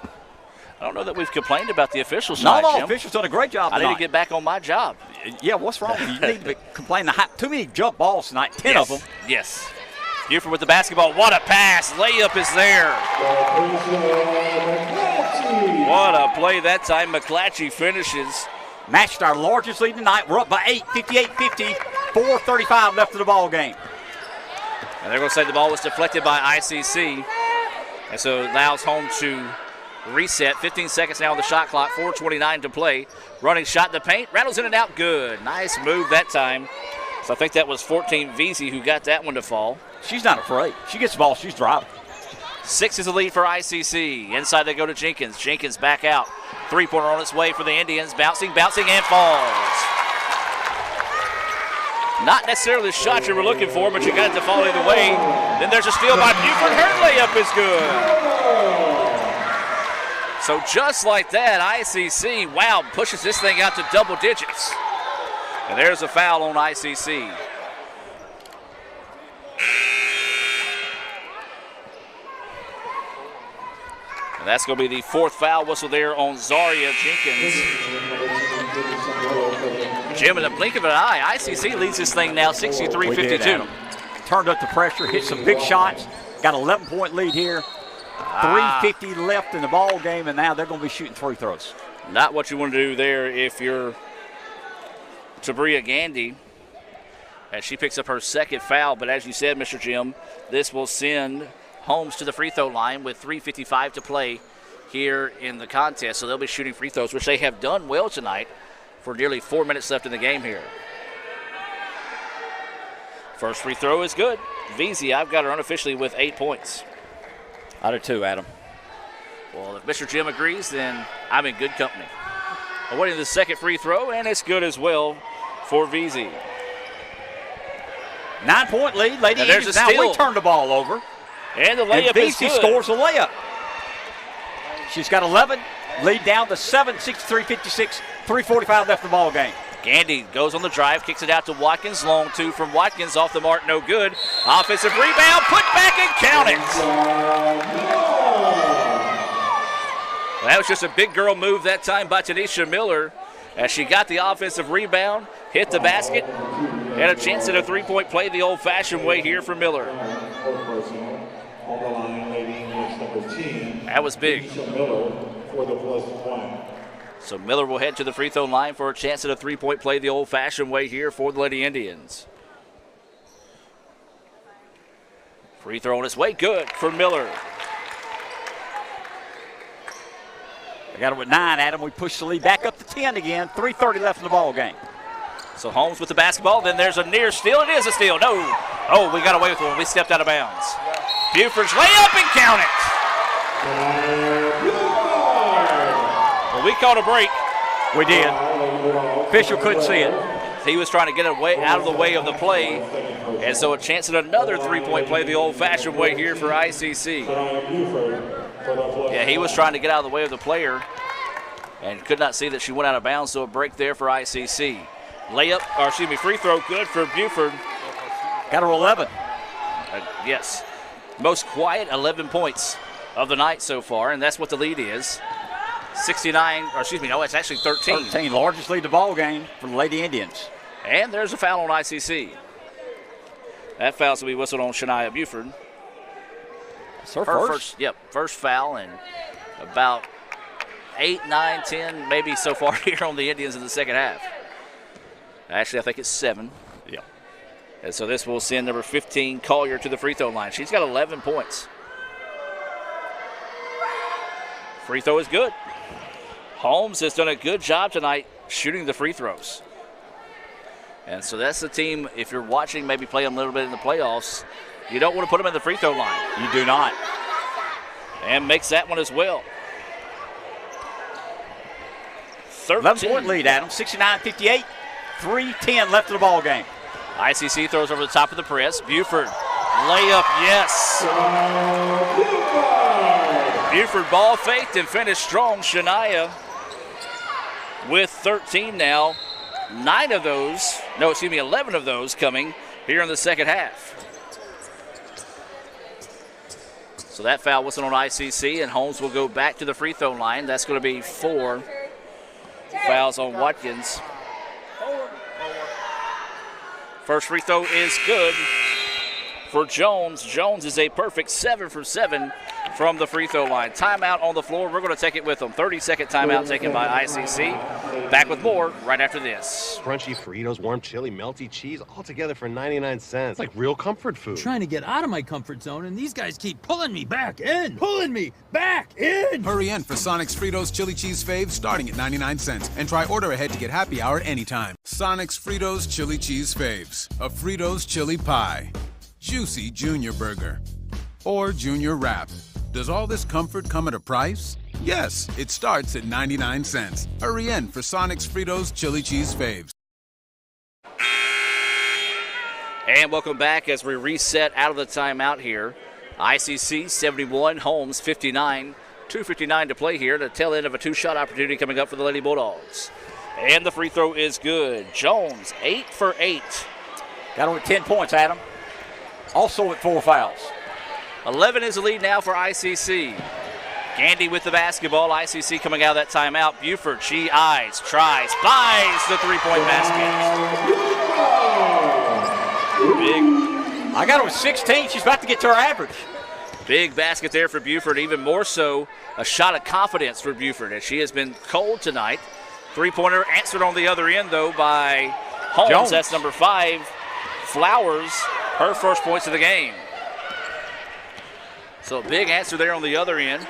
I don't know that we've complained about the officials tonight, No, Jim. officials done a great job tonight. I need to get back on my job. Yeah, what's wrong with you? You need to complain. Too many jump balls tonight, 10 of them. Yes. Buford with the basketball. What a pass. Layup is there. What a play that time. McClatchy finishes. Matched our largest lead tonight. We're up by 8, 58-50, 4:35 left of the ball game. And they're going to say the ball was deflected by ICC. And so it allows Holmes to reset. 15 seconds now on the shot clock. 4:29 to play. Running shot in the paint. Rattles in and out. Good. Nice move that time. So I think that was 14 Veazey who got that one to fall. She's not afraid. She gets the ball. She's driving. 6 is the lead for ICC. Inside they go to Jenkins. Jenkins back out. Three-pointer on its way for the Indians. Bouncing, and falls. Not necessarily the shot you were looking for, but you got it to fall either way. Then there's a steal by Buford. Her layup is good. So just like that, ICC, wow, pushes this thing out to double digits. And there's a foul on ICC. And that's going to be the fourth foul whistle there on Zaria Jenkins. Jim, in the blink of an eye, ICC leads this thing now 63-52. Turned up the pressure, hit some big shots, got an 11-point lead here. 3:50 left in the ball game, and now they're going to be shooting free throws. Not what you want to do there if you're Tabria Gandy, as she picks up her second foul. But as you said, Mr. Jim, this will send Holmes to the free throw line with 3:55 to play here in the contest. So they'll be shooting free throws, which they have done well tonight for nearly 4 minutes left in the game here. First free throw is good. VZ, I've got her unofficially with 8 points. I do too, Adam. Well, if Mr. Jim agrees, then I'm in good company. Awaiting the second free throw, and it's good as well for VZ. 9-point lead. Lady there's Indians a now steal. we turn the ball over. And the layup is VZ good. scores a layup. She's got 11. Lead down to 7, 63-56. 3:45 left in the ball game. Gandy goes on the drive, kicks it out to Watkins. Long two from Watkins, off the mark, no good. Offensive rebound, put back and count it. That was just a big girl move that time by Tanisha Miller as she got the offensive rebound, hit the basket, and a chance at a three-point play the old-fashioned way here for Miller. That was big. So Miller will head to the free throw line for a chance at a three-point play the old-fashioned way here for the Lady Indians. Free throw on its way, good for Miller. They got it with 9, Adam. We push the lead back up to 10 again. 3:30 left in the ball game. So Holmes with the basketball. Then there's a near steal. It is a steal. No. Oh, we got away with one. We stepped out of bounds. Buford's layup and count it. Well, we caught a break. We did. Official couldn't see it. He was trying to get away out of the way of the play. And so a chance at another three-point play the old-fashioned way here for ICC. Yeah, he was trying to get out of the way of the player and could not see that she went out of bounds, so a break there for ICC. Free throw good for Buford. Got her 11. Yes. Most quiet 11 points of the night so far, and that's what the lead is. 69, it's actually 13. 13, largest lead of the ball game for the Lady Indians. And there's a foul on ICC. That foul's will be whistled on Shania Buford. It's her first. First foul, and about 8, 9, 10 maybe so far here on the Indians in the second half. Actually, I think it's 7. Yeah. And so this will send number 15, Collier, to the free throw line. She's got 11 points. Free throw is good. Holmes has done a good job tonight shooting the free throws. And so that's the team, if you're watching, maybe play them a little bit in the playoffs, you don't want to put them in the free throw line. You do not. And makes that one as well. 11-point lead, Adam. 69-58. 3:10 left in the ball game. ICC throws over the top of the press. Buford, layup, yes. Buford ball faked and finished strong. Shania with 13 now. 11 of those coming here in the second half. So that foul wasn't on ICC, and Holmes will go back to the free throw line. That's going to be 4 fouls on Watkins. First free throw is good for Jones. Jones is a perfect 7 for 7 from the free throw line. Timeout on the floor. We're going to take it with them. 30-second timeout taken by ICC. Back with more right after this. Crunchy Fritos, warm chili, melty cheese, all together for 99 cents. It's like real comfort food. I'm trying to get out of my comfort zone, and these guys keep pulling me back in. Pulling me back in. Hurry in for Sonic's Fritos Chili Cheese Faves starting at 99 cents. And try order ahead to get happy hour anytime. Sonic's Fritos Chili Cheese Faves. A Fritos chili pie. Juicy Junior Burger. Or Junior Wrap. Does all this comfort come at a price? Yes, it starts at 99 cents. Hurry in for Sonic's Fritos Chili Cheese Faves. And welcome back as we reset out of the timeout here. ICC 71, Holmes 59. 2:59 to play here. The tail end of a two-shot opportunity coming up for the Lady Bulldogs. And the free throw is good. Jones, 8 for 8. Got her with 10 points, Adam. Also with 4 fouls. 11 is the lead now for ICC. Gandy with the basketball. ICC coming out of that timeout. Buford, she eyes, tries, buys the three-point basket. Big. I got her with 16. She's about to get to her average. Big basket there for Buford. Even more so, a shot of confidence for Buford as she has been cold tonight. Three-pointer answered on the other end, though, by Holmes. Jones. That's number 5. Flowers, her first points of the game. So a big answer there on the other end.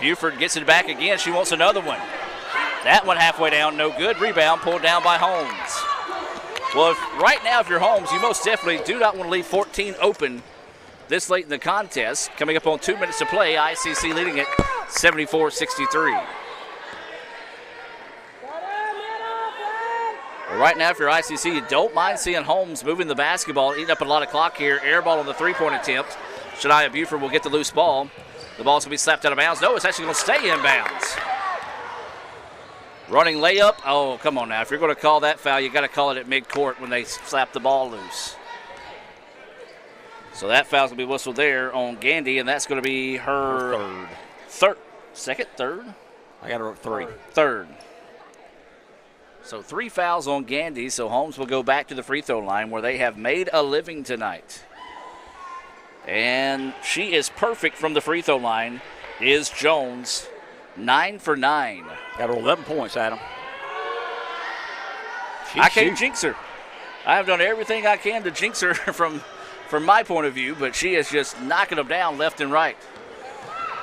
Buford gets it back again. She wants another one. That one halfway down, no good. Rebound pulled down by Holmes. Well, right now, if you're Holmes, you most definitely do not want to leave 14 open this late in the contest. Coming up on 2 minutes to play, ICC leading it 74-63. Right now, if you're ICC, you don't mind seeing Holmes moving the basketball, eating up a lot of clock here. Air ball on the three-point attempt. Shania Buford will get the loose ball. The ball's going to be slapped out of bounds. No, it's actually going to stay in bounds. Running layup. Oh, come on now. If you're going to call that foul, you got to call it at midcourt when they slap the ball loose. So that foul's going to be whistled there on Gandy, and that's going to be her third. Third? I got her at 3. Third. So 3 fouls on Gandy, so Holmes will go back to the free throw line where they have made a living tonight. And she is perfect from the free throw line, is Jones. 9 for 9. Got her 11 points, Adam. I can't jinx her. I have done everything I can to jinx her from my point of view, but she is just knocking them down left and right.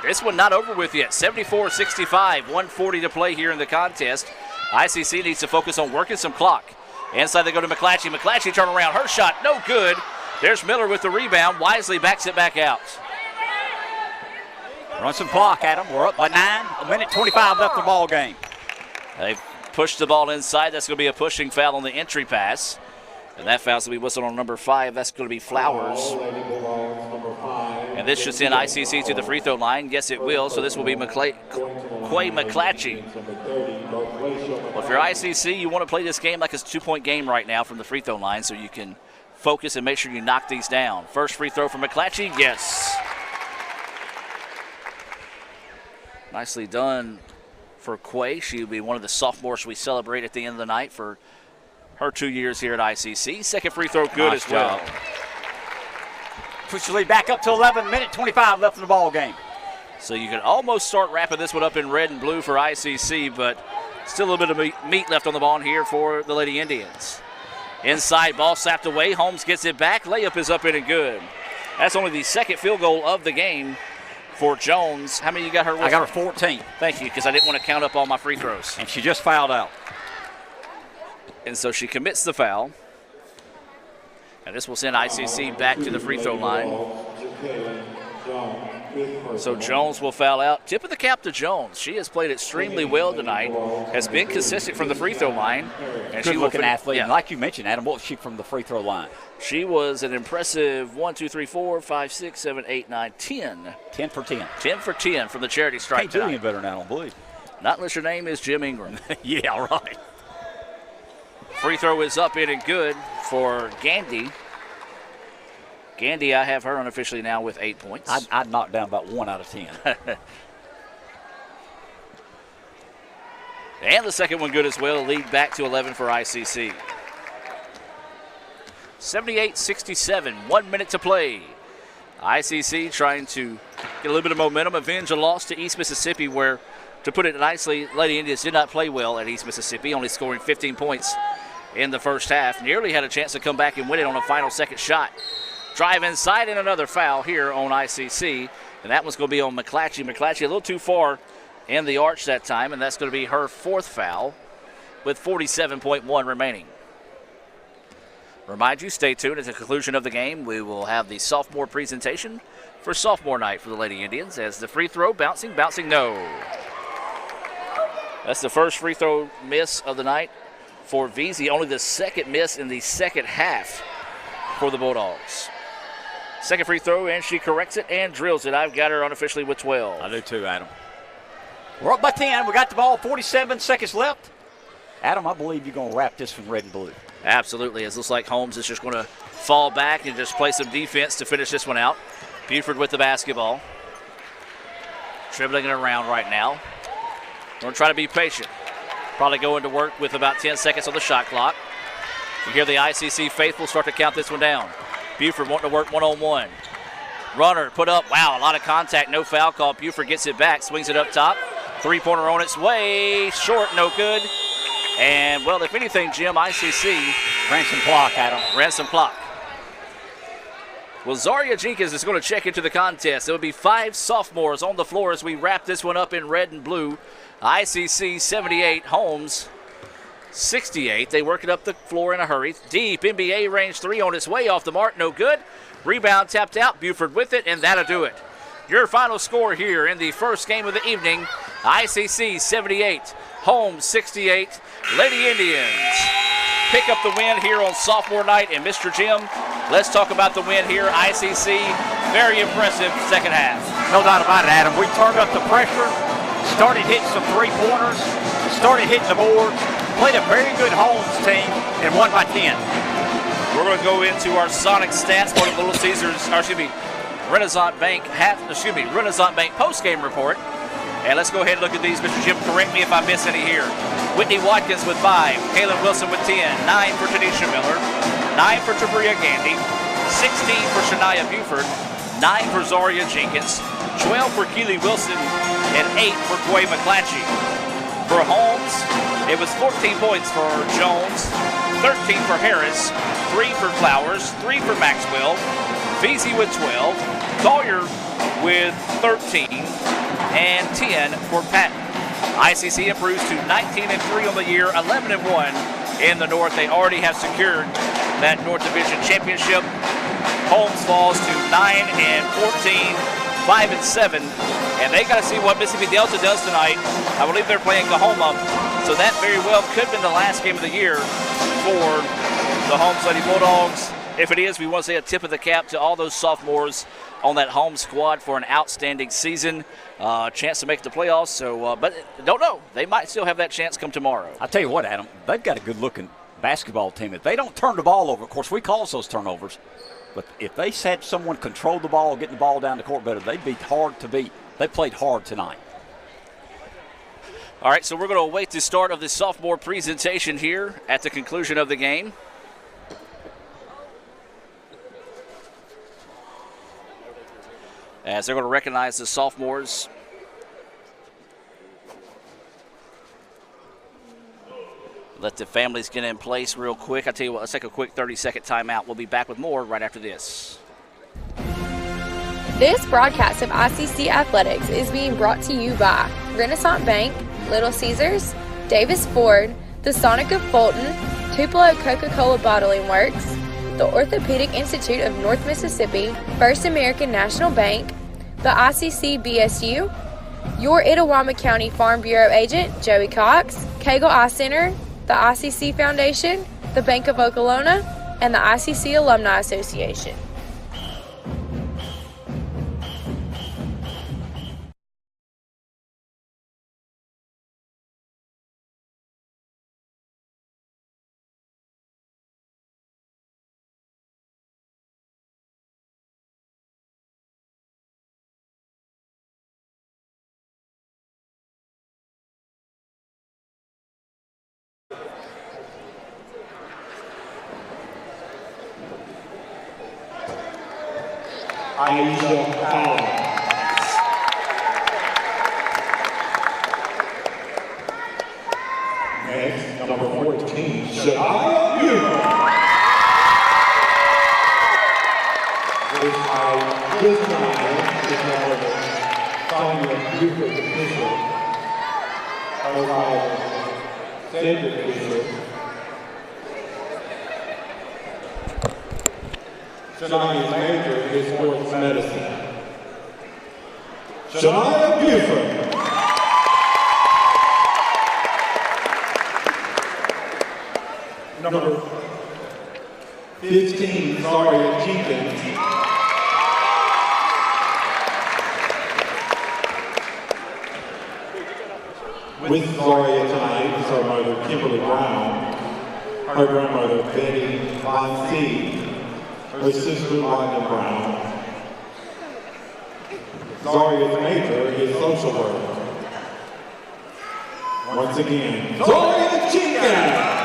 This one not over with yet. 74-65, 1:40 to play here in the contest. ICC needs to focus on working some clock. Inside they go to McClatchy. McClatchy turn around. Her shot, no good. There's Miller with the rebound. Wisely backs it back out. Run some clock, Adam. We're up by 9. A minute 25 left in the ball game. They've pushed the ball inside. That's going to be a pushing foul on the entry pass. And that foul's going to be whistled on number 5. That's going to be Flowers. And this should send ICC to the free throw line. Yes, it will. So this will be Quay McClatchy. Well, if you're ICC, you want to play this game like it's a 2-point game right now from the free throw line so you can focus and make sure you knock these down. First free throw from McClatchy. Yes. Nicely done for Quay. She will be one of the sophomores we celebrate at the end of the night for her 2 years here at ICC. Second free throw good nice as well. Job. Push the lead back up to 11. Minute 25 left in the ball game. So you can almost start wrapping this one up in red and blue for ICC, but still a little bit of meat left on the ball here for the Lady Indians. Inside, ball slapped away. Holmes gets it back. Layup is up in and good. That's only the second field goal of the game for Jones. How many you got her with? I got her 14. Thank you, because I didn't want to count up all my free throws. And she just fouled out. And so she commits the foul. And this will send ICC back to the free throw line. So Jones will foul out. Tip of the cap to Jones. She has played extremely well tonight, has been consistent from the free throw line. And good looking athlete. Yeah. Like you mentioned, Adam, what was she from the free throw line? She was an impressive 1, 2, 3, 4, 5, 6, 7, 8, 9, 10. 10 for 10. 10 for 10 from the charity stripe. Can't do any better than that, I don't believe. Not unless your name is Jim Ingram. Yeah, right. Free throw is up in and good for Gandy. Gandy, I have her unofficially now with 8 points. I'd knock down about 1 out of 10. And the second one good as well. Lead back to 11 for ICC. 78-67, 1 minute to play. ICC trying to get a little bit of momentum, avenge a loss to East Mississippi where, to put it nicely, Lady Indians did not play well at East Mississippi, only scoring 15 points in the first half. Nearly had a chance to come back and win it on a final second shot. Drive inside and another foul here on ICC, and that one's going to be on McClatchy. McClatchy a little too far in the arch that time, and that's going to be her 4th foul with 47.1 remaining. Remind you, stay tuned at the conclusion of the game. We will have the sophomore presentation for sophomore night for the Lady Indians as the free throw bouncing, no. That's the first free throw miss of the night for Veazey, only the second miss in the second half for the Bulldogs. Second free throw, and she corrects it and drills it. I've got her unofficially with 12. I do too, Adam. We're up by 10. We got the ball, 47 seconds left. Adam, I believe you're going to wrap this in red and blue. Absolutely. It looks like Holmes is just going to fall back and just play some defense to finish this one out. Buford with the basketball. Dribbling it around right now. Going to try to be patient. Probably going to work with about 10 seconds on the shot clock. You hear the ICC faithful start to count this one down. Buford wanting to work one-on-one. Runner put up. Wow, a lot of contact. No foul call. Buford gets it back. Swings it up top. Three-pointer on its way. Short, no good. And, well, if anything, Jim, ICC ran some clock, Adam. Ran some clock. Well, Zaria Jenkins is going to check into the contest. It will be 5 sophomores on the floor as we wrap this one up in red and blue. ICC 78, Holmes 68. They work it up the floor in a hurry. Deep NBA range 3 on its way off the mark. No good. Rebound tapped out. Buford with it, and that'll do it. Your final score here in the first game of the evening, ICC 78, Holmes 68. Lady Indians pick up the win here on sophomore night. And Mr. Jim, let's talk about the win here. ICC, very impressive second half. No doubt about it, Adam. We turned up the pressure, started hitting some three-pointers, started hitting the boards, played a very good Holmes team, and won by 10. We're going to go into our Sonic stats for the Little Caesars, Renaissance Bank Renaissance Bank post-game report. And let's go ahead and look at these. Mr. Jim, correct me if I miss any here. Whitney Watkins with 5, Kaylin Wilson with 10, 9 for Tanisha Miller, 9 for Tabria Gandy, 16 for Shania Buford, 9 for Zaria Jenkins, 12 for Keely Wilson, and 8 for Quay McClatchy. For Holmes, it was 14 points for Jones, 13 for Harris, 3 for Flowers, 3 for Maxwell, Veazey with 12, Collier with 13, and 10 for Patton. ICC improves to 19-3 on the year, 11-1 in the North. They already have secured that North Division championship. Holmes falls to 9-14, 5-7, and they got to see what Mississippi Delta does tonight. I believe they're playing Oklahoma, so that very well could have been the last game of the year for the Holmes Lady Bulldogs. If it is, we want to say a tip of the cap to all those sophomores on that home squad for an outstanding season. Chance to make the playoffs, so but don't know. They might still have that chance come tomorrow. I'll tell you what, Adam, they've got a good-looking basketball team. If they don't turn the ball over, of course, we cause those turnovers, but if they had someone control the ball, getting the ball down the court better, they'd be hard to beat. They played hard tonight. All right, so we're going to await the start of the sophomore presentation here at the conclusion of the game. As they're going to recognize the sophomores. Let the families get in place real quick. I tell you what, let's take a quick 30-second timeout. We'll be back with more right after this. This broadcast of ICC Athletics is being brought to you by Renaissance Bank, Little Caesars, Davis Ford, the Sonic of Fulton, Tupelo Coca-Cola Bottling Works, the Orthopedic Institute of North Mississippi, First American National Bank, the ICC BSU, your Itawamba County Farm Bureau agent, Joey Cox, Cagle Eye Center, the ICC Foundation, the Bank of Okolona, and the ICC Alumni Association. Aisha Powell. Next, number 14, Shania Buford. This night is number Sonia Buford Bishop. Her father, Cedric Bishop. Shania's major is sports medicine. Shania Buford. Number 15, Zaria Jenkins. With Zaria tonight is her mother, Kimberly Brown, her grandmother, Betty Von C., her sister, Rodney Brown. Zaria's major is social work. Once again, Zaria Jenkins.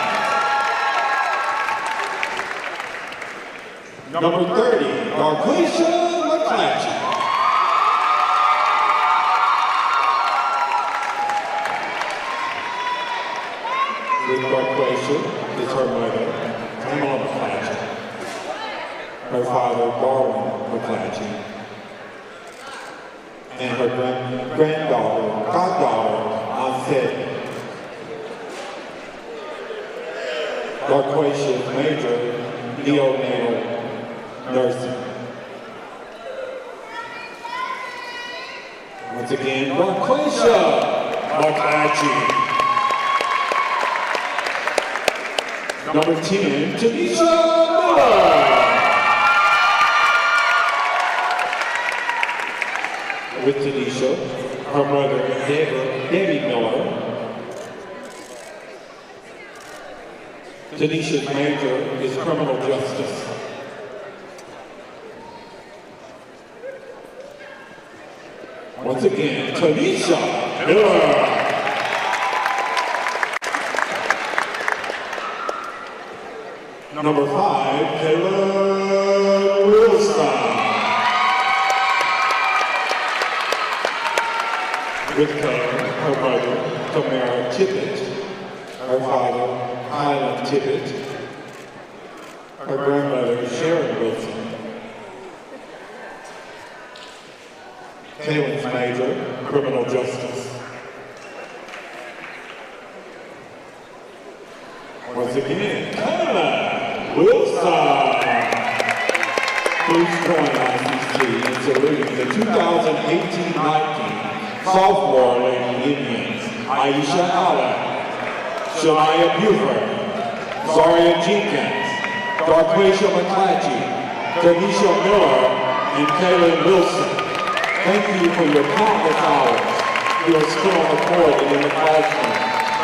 Number 30, Darquisha McClatchy. With Darquisha is her mother, Pamela McClatchy. Her father, Darwin McClatchy, and her goddaughter, Onset Darquacia Major, neonatal nursing. Once again, Darquacia McClatchy. Number 10, Tanisha Miller. With Tanisha, her mother, Debbie Miller. Tanisha's major is criminal justice. Once again, Tanisha Miller. Number 5, Kayla Wilson. With Kayla, her mother, Tamara Tippett, her father, Highland Tippett, her grandmother, Sharon Wilson. Kayla's major, criminal justice. Once again, Kayla Wilson. Please join ICC in saluting the 2018-19 sophomore Lady Indians, Aisha Allen, Shania Buford, Zaria Jenkins, Darquacia McClatchy, Tanisha Miller, and Kaylin Wilson. Thank you for your countless hours you are still on the court and in the classroom.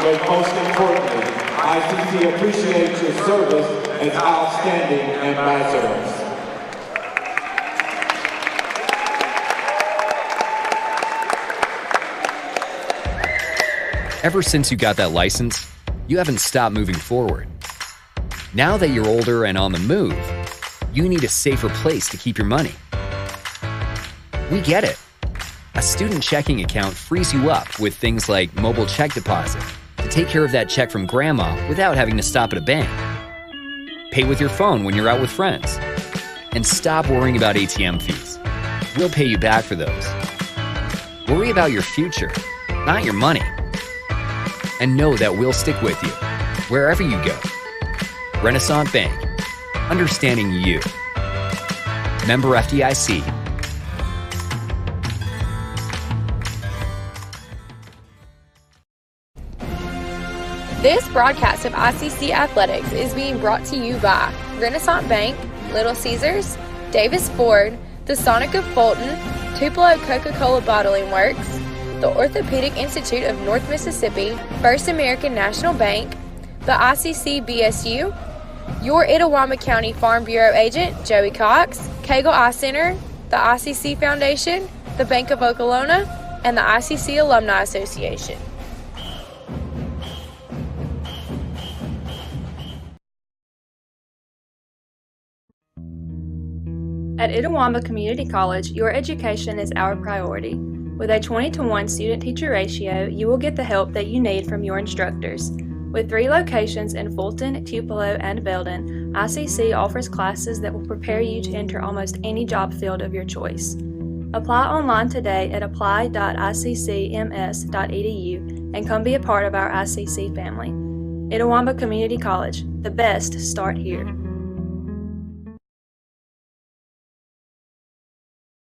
But most importantly, ICC appreciates your service as outstanding ambassadors. Ever since you got that license, you haven't stopped moving forward. Now that you're older and on the move, you need a safer place to keep your money. We get it. A student checking account frees you up with things like mobile check deposit to take care of that check from grandma without having to stop at a bank. Pay with your phone when you're out with friends. And stop worrying about ATM fees. We'll pay you back for those. Worry about your future, not your money. And know that we'll stick with you, wherever you go. Renaissance Bank, understanding you. Member FDIC. This broadcast of ICC Athletics is being brought to you by Renaissance Bank, Little Caesars, Davis Ford, the Sonic of Fulton, Tupelo Coca-Cola Bottling Works, the Orthopedic Institute of North Mississippi, First American National Bank, the ICC BSU, your Itawamba County Farm Bureau agent, Joey Cox, Cagle Eye Center, the ICC Foundation, the Bank of Okolona, and the ICC Alumni Association. At Itawamba Community College, your education is our priority. With a 20-to-1 student-teacher ratio, you will get the help that you need from your instructors. With 3 locations in Fulton, Tupelo, and Belden, ICC offers classes that will prepare you to enter almost any job field of your choice. Apply online today at apply.iccms.edu and come be a part of our ICC family. Itawamba Community College, the best start here.